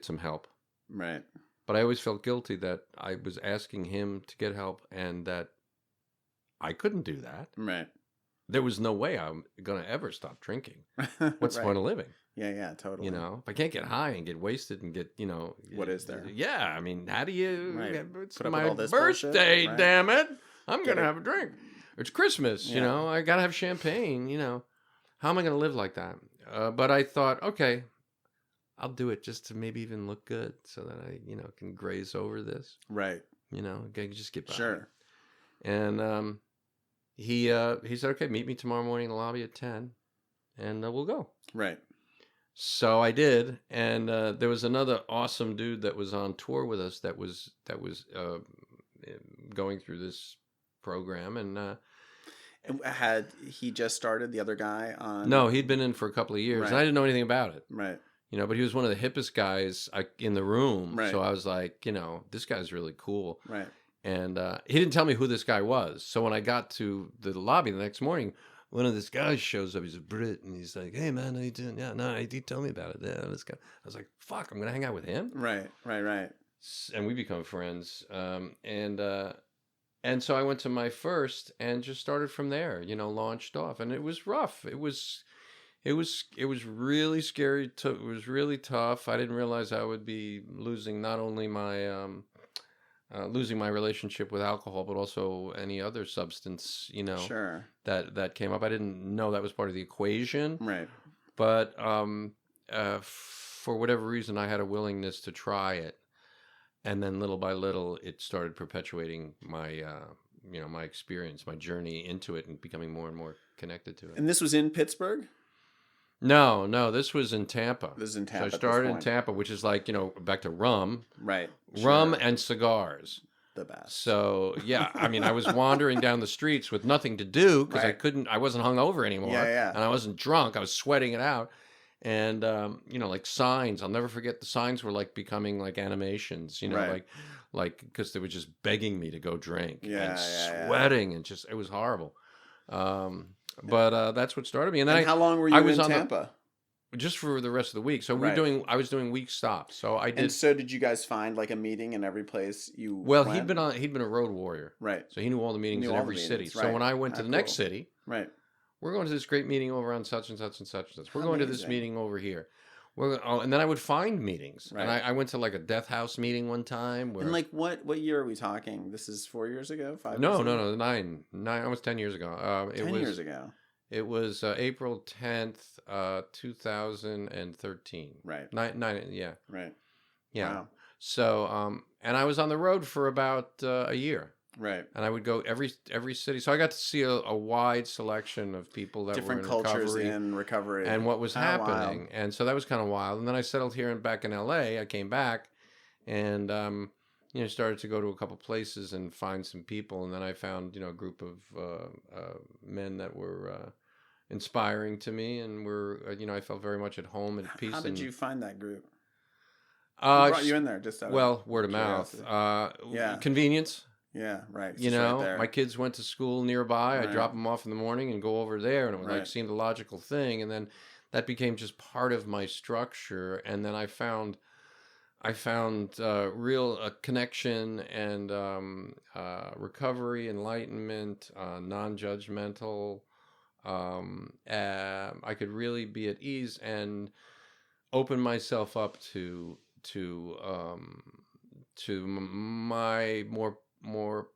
some help. Right. But I always felt guilty that I was asking him to get help and that I couldn't do that. Right. There was no way I'm going to ever stop drinking. What's the point of living? Yeah, totally. You know, if I can't get high and get wasted and get, you know, what is there? Yeah, I mean, how do you? Right. It's Put up my with all this birthday, bullshit, damn it! I'm Get gonna it. have a drink. It's Christmas, you know. I gotta have champagne, you know. How am I gonna live like that? But I thought, okay, I'll do it just to maybe even look good, so that I, you know, can graze over this. Right. You know, I can just get by. Sure. And he said, okay, meet me tomorrow morning in the lobby at 10, and we'll go. Right. So I did, and there was another awesome dude that was on tour with us that was going through this program, and had he just started, the other guy on? No, he'd been in for a couple of years, and I didn't know anything about it. Right. You know, but he was one of the hippest guys in the room, right. So I was like, you know, this guy's really cool. Right. And he didn't tell me who this guy was. So when I got to the lobby the next morning, one of this guys shows up. He's a Brit, and he's like, "Hey, man, how you doing?" Yeah, no, he told me about it. Yeah, this guy. I was like, "Fuck, I'm gonna hang out with him." Right. And we become friends. And so I went to my first and just started from there. You know, launched off, and it was rough. It was really scary. It was really tough. I didn't realize I would be losing not only my losing my relationship with alcohol, but also any other substance, you know, sure. that came up. I didn't know that was part of the equation. Right. But for whatever reason, I had a willingness to try it. And then little by little, it started perpetuating my, you know, my experience, my journey into it, and becoming more and more connected to it. And this was in Pittsburgh? No, this was in Tampa. This is in Tampa. So I started in Tampa, which is like, you know, back to rum. Right. Rum and cigars. The best. So, yeah, I mean, I was wandering down the streets with nothing to do because I wasn't hungover anymore. Yeah. And I wasn't drunk. I was sweating it out. And, you know, like signs, I'll never forget the signs were like becoming like animations, you know, like, because they were just begging me to go drink and sweating and just, it was horrible. But that's what started me. And then how long were you in Tampa? Just for the rest of the week. So I was doing week stops. So I did. And so did you guys find like a meeting in every place you Well, went? he'd been a road warrior. Right. So he knew all the meetings in every city. So when I went to the next city, we're going to this great meeting over on such and such and such and such. We're going to this meeting over here. And then I would find meetings. Right. And I went to like a death house meeting one time. And like what year are we talking? This is 4 years ago? 5 years ago? No, nine, almost 10 years ago. 10 years ago. It was April 10th, 2013. Right. Nine, yeah. Right. Yeah. Wow. So, and I was on the road for about a year. Right. And I would go every city. So I got to see a wide selection of people that different were in cultures recovery, in recovery. And what was happening. Wild. And so that was kind of wild. And then I settled here and back in LA. I came back and, you know, started to go to a couple places and find some people. And then I found, you know, a group of men that were inspiring to me and were, you know, I felt very much at home and at peace. How did you find that group? Who brought you in there? Just word of mouth. Convenience. Yeah, right. You know, my kids went to school nearby. I drop them off in the morning and go over there, and it was like seemed a logical thing. And then that became just part of my structure. And then I found real connection and recovery, enlightenment, non-judgmental. I could really be at ease and open myself up to my more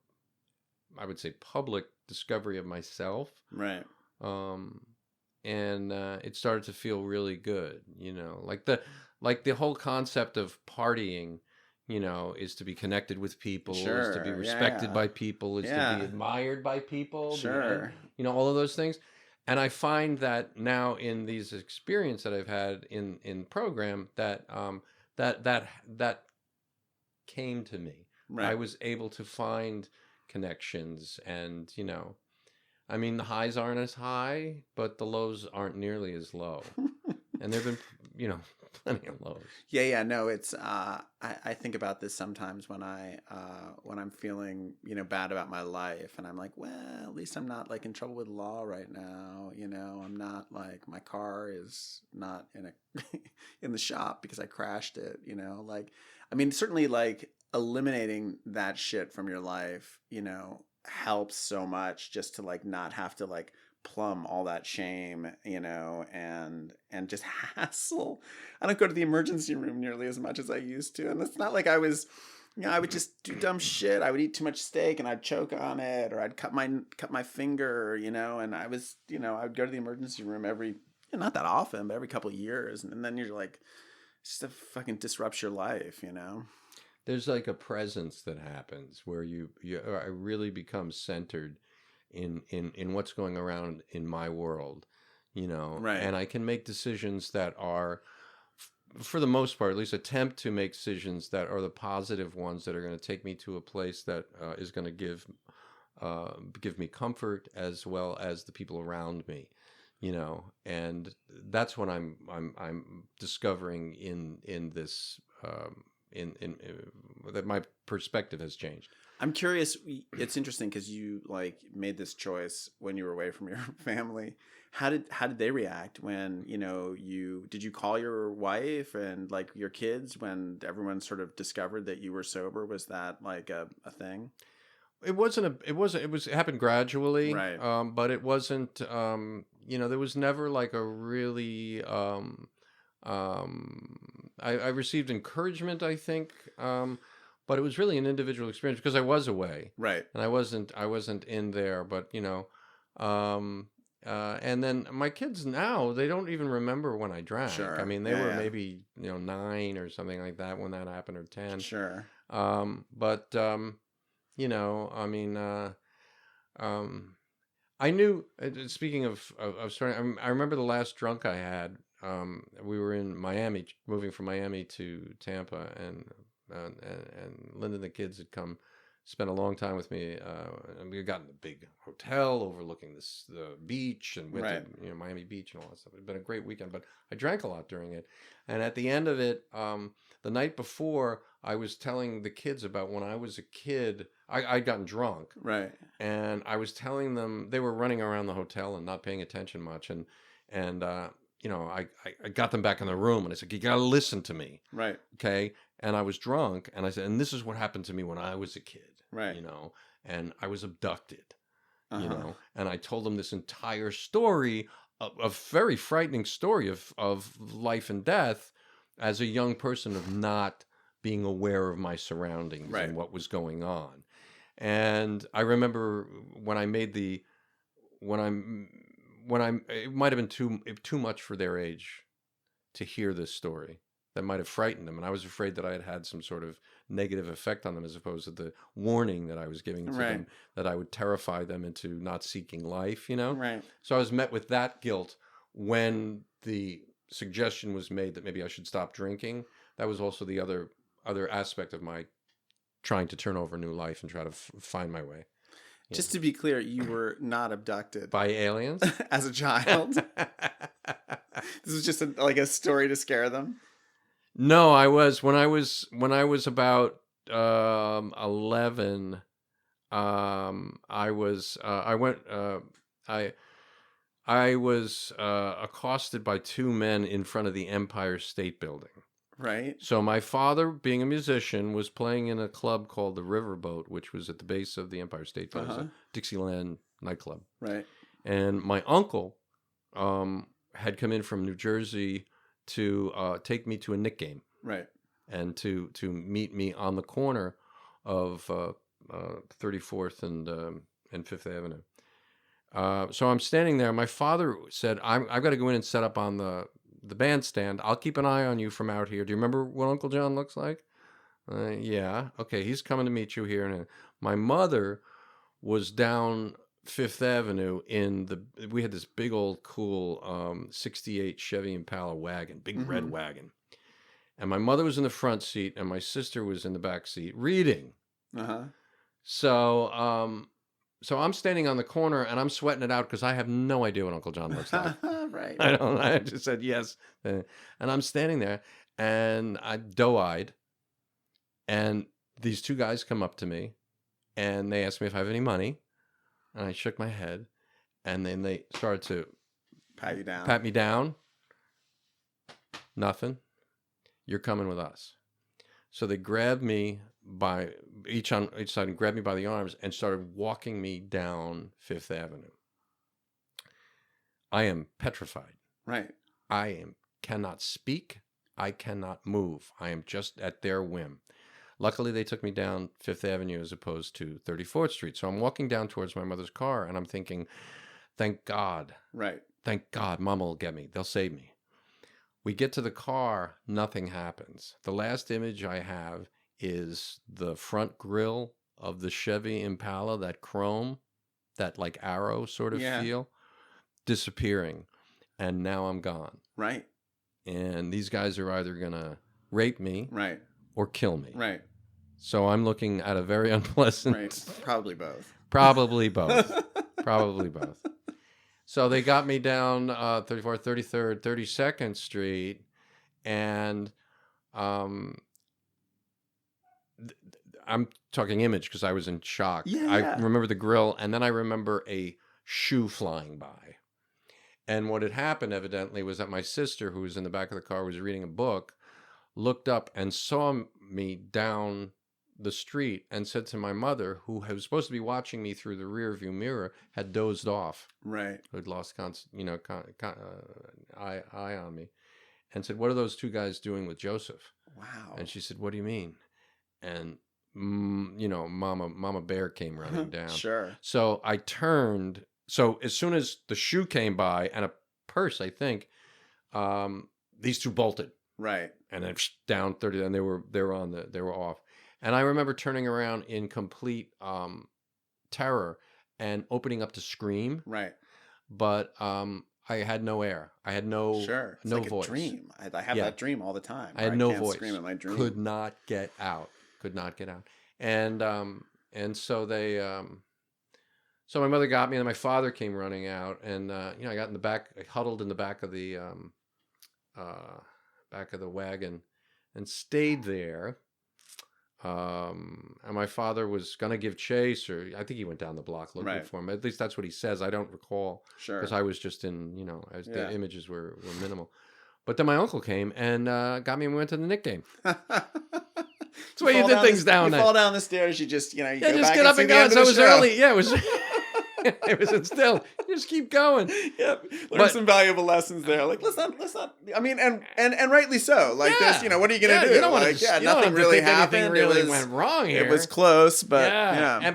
I would say public discovery of myself. Right. And it started to feel really good, you know, like the whole concept of partying, you know, is to be connected with people, is to be respected by people, is to be admired by people, you know, all of those things. And I find that now in these experiences that I've had in program that that came to me. Right. I was able to find connections and, you know, I mean, the highs aren't as high, but the lows aren't nearly as low. And there've been, you know, plenty of lows. Yeah. No, it's, I think about this sometimes when I'm feeling, you know, bad about my life and I'm like, well, at least I'm not like in trouble with law right now. You know, I'm not like, my car is not in the shop because I crashed it, you know, like, I mean, certainly like eliminating that shit from your life, you know, helps so much just to like not have to like plumb all that shame, and just hassle. I don't go to the emergency room nearly as much as I used to. And it's not like I was, I would just do dumb shit. I would eat too much steak and I'd choke on it, or I'd cut my finger, and I was, I would go to the emergency room not that often, but every couple of years. And then you're like, it's just fucking disrupts your life, There's like a presence that happens where I really become centered in what's going around in my world, Right. And I can make decisions that are, for the most part, at least attempt to make decisions that are the positive ones that are going to take me to a place that is going to give me comfort as well as the people around me, and that's what I'm discovering in this that my perspective has changed. I'm curious. It's interesting because you made this choice when you were away from your family. How did they react when did you call your wife and your kids when everyone sort of discovered that you were sober? Was that a thing? It happened gradually, right? But it wasn't. There was never a really. I received encouragement, I think. But it was really an individual experience because I was away, right? And I wasn't in there, but and then my kids now, they don't even remember when I drank. Sure. I mean, they were maybe 9 or something like that when that happened, or 10. Sure. But I mean, I knew. Speaking of starting, I remember the last drunk I had. We were in Miami, moving from Miami to Tampa, and Linda and the kids had come spent a long time with me, and we got in a big hotel overlooking the beach, and went to Miami Beach and all that stuff. It had been a great weekend, but I drank a lot during it. And at the end of it, the night before, I was telling the kids about when I was a kid. I'd gotten drunk, right? And I was telling them, they were running around the hotel and not paying attention much, and I got them back in the room, and I said, you got to listen to me. Right. Okay. And I was drunk, and I said, and this is what happened to me when I was a kid. Right. And I was abducted, and I told them this entire story, a very frightening story of life and death as a young person, of not being aware of my surroundings and what was going on. And I remember when I made it might have been too much for their age to hear this story. That might have frightened them, and I was afraid that I had had some sort of negative effect on them, as opposed to the warning that I was giving to them, that I would terrify them into not seeking life, Right. So I was met with that guilt when the suggestion was made that maybe I should stop drinking. That was also the other aspect of my trying to turn over a new life and try to find my way. Just to be clear, you were not abducted by aliens as a child. This was just a story to scare them. No, I was when I was about 11. I was accosted by two men in front of the Empire State Building. Right. So my father, being a musician, was playing in a club called the Riverboat, which was at the base of the Empire State Building, a Dixieland nightclub. Right. And my uncle had come in from New Jersey to take me to a Knick game, right, and to meet me on the corner of 34th and Fifth Avenue. So I'm standing there. My father said, "I've got to go in and set up on the bandstand. I'll keep an eye on you from out here. Do you remember what Uncle John looks like?" Yeah. Okay, he's coming to meet you here. And my mother was down Fifth Avenue we had this big old cool 68 Chevy Impala wagon, big red wagon. And my mother was in the front seat and my sister was in the back seat reading. So I'm standing on the corner and I'm sweating it out because I have no idea what Uncle John looks like. Right. I just said yes. And I'm standing there and I doe-eyed, and these two guys come up to me and they asked me if I have any money. And I shook my head, and then they started to pat me down. Nothing. You're coming with us. So they grabbed me by each side and grabbed me by the arms and started walking me down Fifth Avenue. I am petrified. Right. Cannot speak. I cannot move. I am just at their whim. Luckily, they took me down Fifth Avenue as opposed to 34th Street. So I'm walking down towards my mother's car, and I'm thinking, thank God. Right. Thank God, Mama will get me. They'll save me. We get to the car, nothing happens. The last image I have is the front grille of the Chevy Impala, that chrome, that like arrow sort of feel, disappearing. And now I'm gone. Right. And these guys are either going to rape me or kill me. Right. So I'm looking at a very unpleasant... Right. Probably both. Probably both. Probably both. So they got me down 34th, 33rd, 32nd Street, and I'm talking image because I was in shock. Yeah. I remember the grill, and then I remember a shoe flying by. And what had happened, evidently, was that my sister, who was in the back of the car, was reading a book, looked up and saw me down the street and said to my mother, who was supposed to be watching me through the rear view mirror, had dozed off. Right. Who had lost eye on me, and said, "What are those two guys doing with Joseph?" Wow. And she said, "What do you mean?" And Mama Bear came running down. Sure. So I turned. So as soon as the shoe came by and a purse, I think, these two bolted. Right. And then down 30, and they were off. And I remember turning around in complete terror and opening up to scream. Right. But I had no air. I had no Sure. It's no like voice. A dream. I have that dream all the time. I had no can't voice. Scream at my dream. Could not get out. And so they so my mother got me, and then my father came running out, and I got in the back, I huddled in the back of the wagon and stayed there. And my father was going to give chase, or I think he went down the block looking for him. At least that's what he says. I don't recall. Sure. Because I was just in, the images were minimal. But then my uncle came and got me, and we went to the Knick game. That's why you did things down there. You fall down the stairs, you just, you go just back get up and go. So it was early. Yeah, it was... It was instilled. You just keep going. Yep. Learn some valuable lessons there. Like, let's not. I mean, and rightly so. Like this, what are you going to do? You don't want to. Nothing really happened. Anything really went wrong here. It was close, but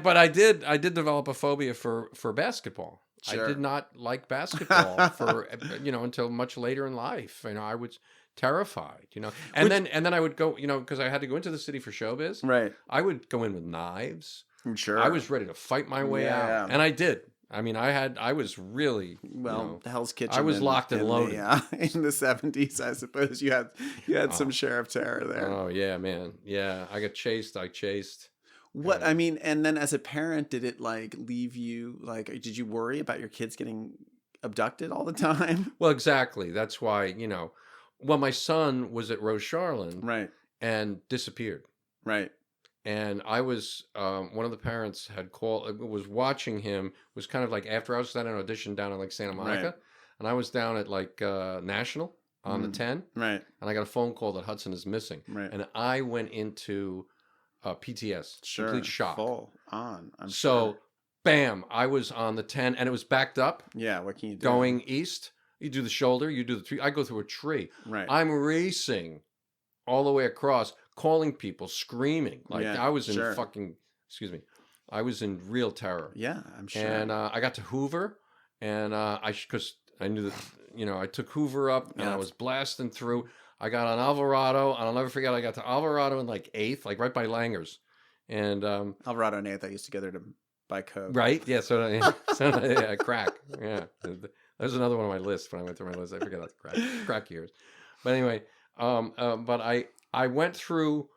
But I did develop a phobia for basketball. Sure. I did not like basketball for until much later in life. I was terrified. And then I would go. Because I had to go into the city for showbiz. Right. I would go in with knives. Sure. I was ready to fight my way out. And I did. I mean, I was really... the Hell's Kitchen. I was locked and loaded. In the 70s, I suppose you had some share of terror there. Oh, yeah, man. Yeah, I got chased. What, I mean, and then as a parent, did it leave you, did you worry about your kids getting abducted all the time? Well, exactly. That's why, my son was at Rose Charlin. Right. And disappeared. Right. And I was, one of the parents had called, was watching him, was kind of like after I was at an audition down in Santa Monica. Right. And I was down at National on the 10. Right. And I got a phone call that Hudson is missing. Right. And I went into PTS, complete shock. Full on. I'm so, sure. Bam, I was on the 10 and it was backed up. Yeah, what can you do? Going east, you do the shoulder, you do the tree. I go through a tree. Right. I'm racing all the way across, calling people, screaming. I was in I was in real terror. Yeah, I'm sure. And I got to Hoover, and because I knew that, I took Hoover up, and I was blasting through. I got on Alvarado, and I'll never forget, I got to Alvarado in 8th, right by Langer's. And Alvarado and 8th, I used to go there to buy Coke. Right? Yeah, crack. Yeah. There's another one on my list. When I went through my list, I forgot the crack years. But anyway... but I went through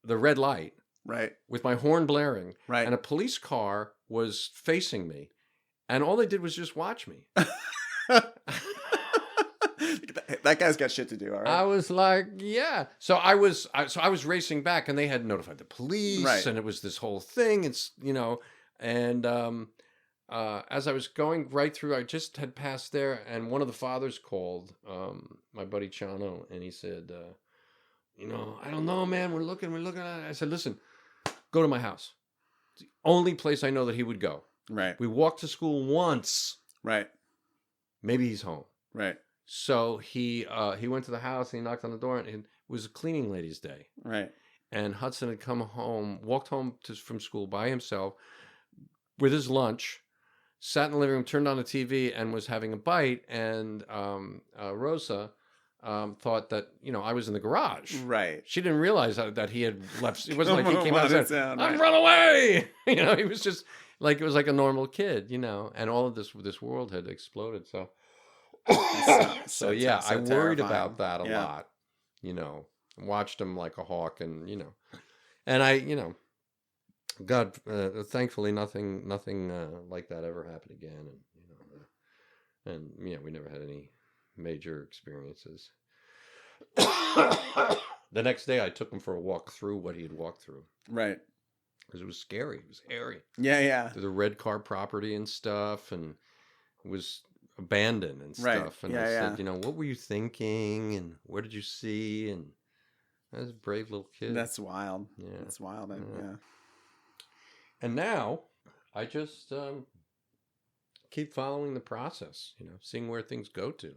the red light, right, with my horn blaring, right, and a police car was facing me, and all they did was just watch me. That guy's got shit to do. All right. I was like, yeah. So I was racing back, and they had notified the police, right, and it was this whole thing. It's and as I was going right through, I just had passed there, and one of the fathers called, my buddy Chano, and he said, I don't know, man, we're looking at it. I said, listen, go to my house. It's the only place I know that he would go. Right. We walked to school once. Right. maybe he's home. Right. So he went to the house and he knocked on the door, and it was a cleaning lady's day. Right. And Hudson had walked home from school by himself with his lunch, sat in the living room, turned on the TV, and was having a bite. And Rosa thought that, I was in the garage. Right. She didn't realize that he had left. It wasn't like he came out and said, right. run away. He was just like, it was like a normal kid, and all of this world had exploded. So yeah, I worried about that a lot, watched him like a hawk, and, and I, God, thankfully nothing like that ever happened again. And, we never had any major experiences. The next day I took him for a walk through what he had walked through. Right. Because it was scary. It was hairy. Yeah, yeah. Through the red car property and stuff, and it was abandoned and right. stuff. And I said, what were you thinking? And what did you see? And I was a brave little kid. That's wild. Yeah. That's wild. Yeah. And now I just keep following the process, seeing where things go to.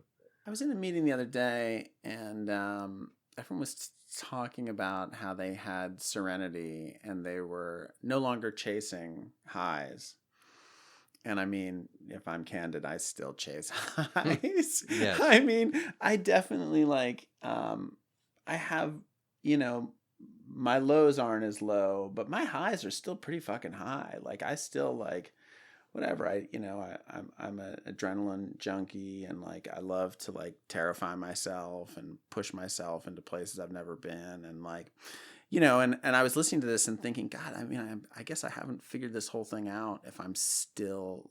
I was in a meeting the other day, and everyone was talking about how they had serenity and they were no longer chasing highs. And I mean, if I'm candid, I still chase highs. Yes. I mean, I definitely I have, my lows aren't as low, but my highs are still pretty fucking high. I still whatever. I'm an adrenaline junkie, and I love to terrify myself and push myself into places I've never been, and and I was listening to this and thinking, God, I mean, I guess I haven't figured this whole thing out if I'm still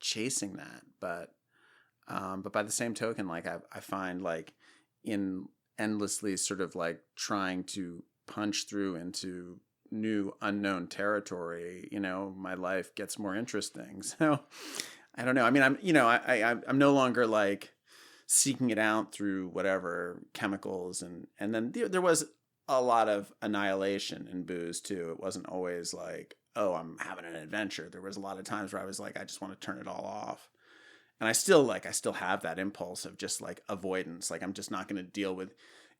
chasing that, but by the same token, I find in endlessly sort of trying to punch through into new unknown territory, my life gets more interesting. So I don't know. I mean, I'm no longer seeking it out through whatever chemicals, and then there was a lot of annihilation in booze too. It wasn't always oh, I'm having an adventure. There was a lot of times where I was I just want to turn it all off. And I still have that impulse of just avoidance. I'm just not going to deal with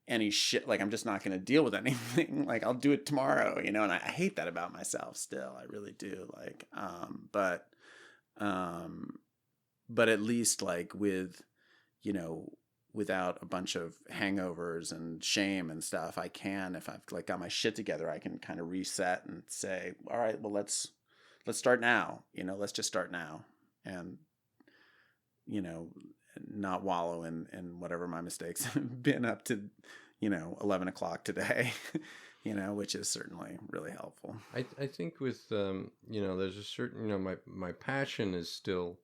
any shit. I'm just not going to deal with anything. I'll do it tomorrow, and I hate that about myself still. I really do. But at least with, without a bunch of hangovers and shame and stuff, I can, if I've got my shit together, I can kind of reset and say, all right, well, let's start now, let's just start now. And, not wallow in whatever my mistakes have been up to, 11 o'clock today, which is certainly really helpful. I think with, there's a certain, my passion is still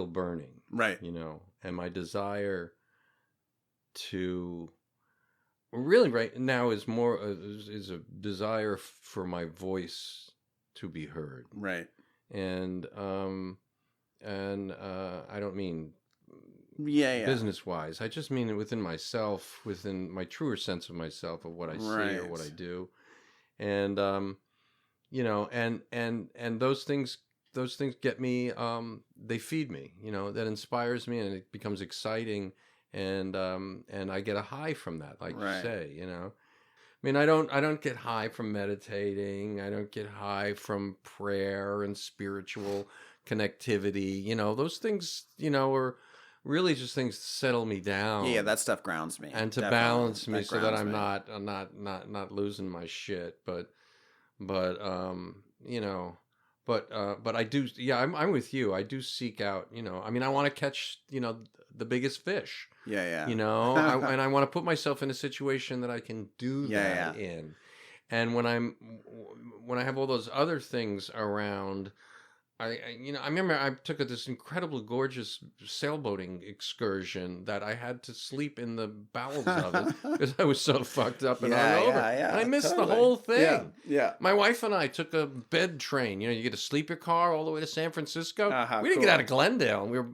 burning. Right. And my desire to really right now is more, is a desire for my voice to be heard. Right. And I don't mean business wise. I just mean it within myself, within my truer sense of myself, of what I see or what I do. And and those things get me, they feed me, that inspires me, and it becomes exciting, and I get a high from that, like you say, I mean, I don't get high from meditating. I don't get high from prayer and spiritual connectivity. Those things, are really just things to settle me down. Yeah, that stuff grounds me. And to balance me so that I'm not losing my shit. But I do, I'm with you. I do seek out, I mean, I want to catch, the biggest fish. Yeah. And I want to put myself in a situation that I can do that in. And when I have all those other things around, I remember I took this incredible, gorgeous sailboating excursion that I had to sleep in the bowels of it because I was so fucked up and hungover. And I missed the whole thing. Yeah. My wife and I took a bed train. You get to sleep your car all the way to San Francisco. We didn't get out of Glendale. And we were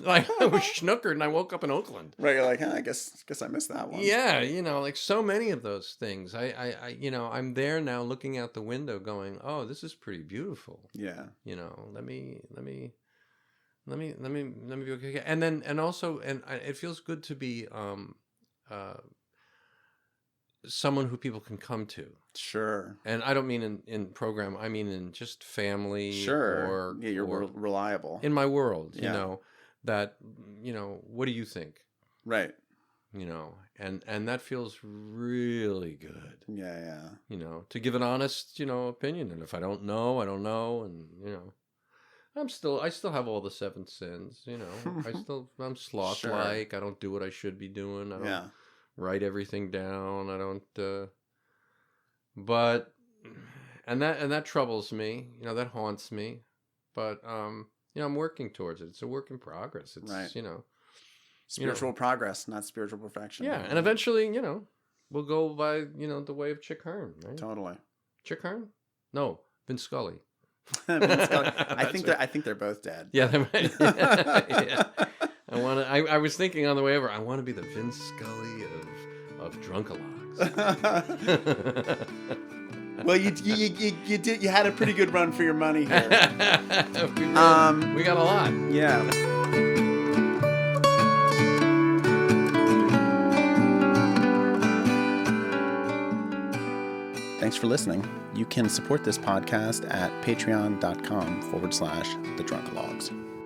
I was schnookered, and I woke up in Oakland. Right. You're like, I guess I missed that one. Yeah. So many of those things. I'm there now looking out the window going, oh, this is pretty beautiful. Yeah. Let me Let me be okay. And it feels good to be someone who people can come to. Sure. And I don't mean in program. I mean in just family. Sure. You're reliable. In my world, you know, that, you know, what do you think? Right. You know, and that feels really good. Yeah. You know, to give an honest, you know, opinion. And if I don't know, I don't know. And, you know, I still have all the 7 sins, you know. I'm sloth-like. Sure. I don't do what I should be doing. I don't write everything down. I don't, but, and that troubles me, you know, that haunts me. But, you know, I'm working towards it. It's a work in progress. It's, you know. Spiritual progress, not spiritual perfection. Yeah, and eventually, you know, we'll go by, you know, the way of Chick Hearn, right? Totally. Chick Hearn? No, Vince Scully. Vince Scully. I think they're both dead. Yeah, they might. Yeah. I was thinking on the way over, I want to be the Vince Scully of drunkalogs. Well, you did. You had a pretty good run for your money here. We got a lot. Yeah. Thanks for listening. You can support this podcast at patreon.com/thedrunkalogs.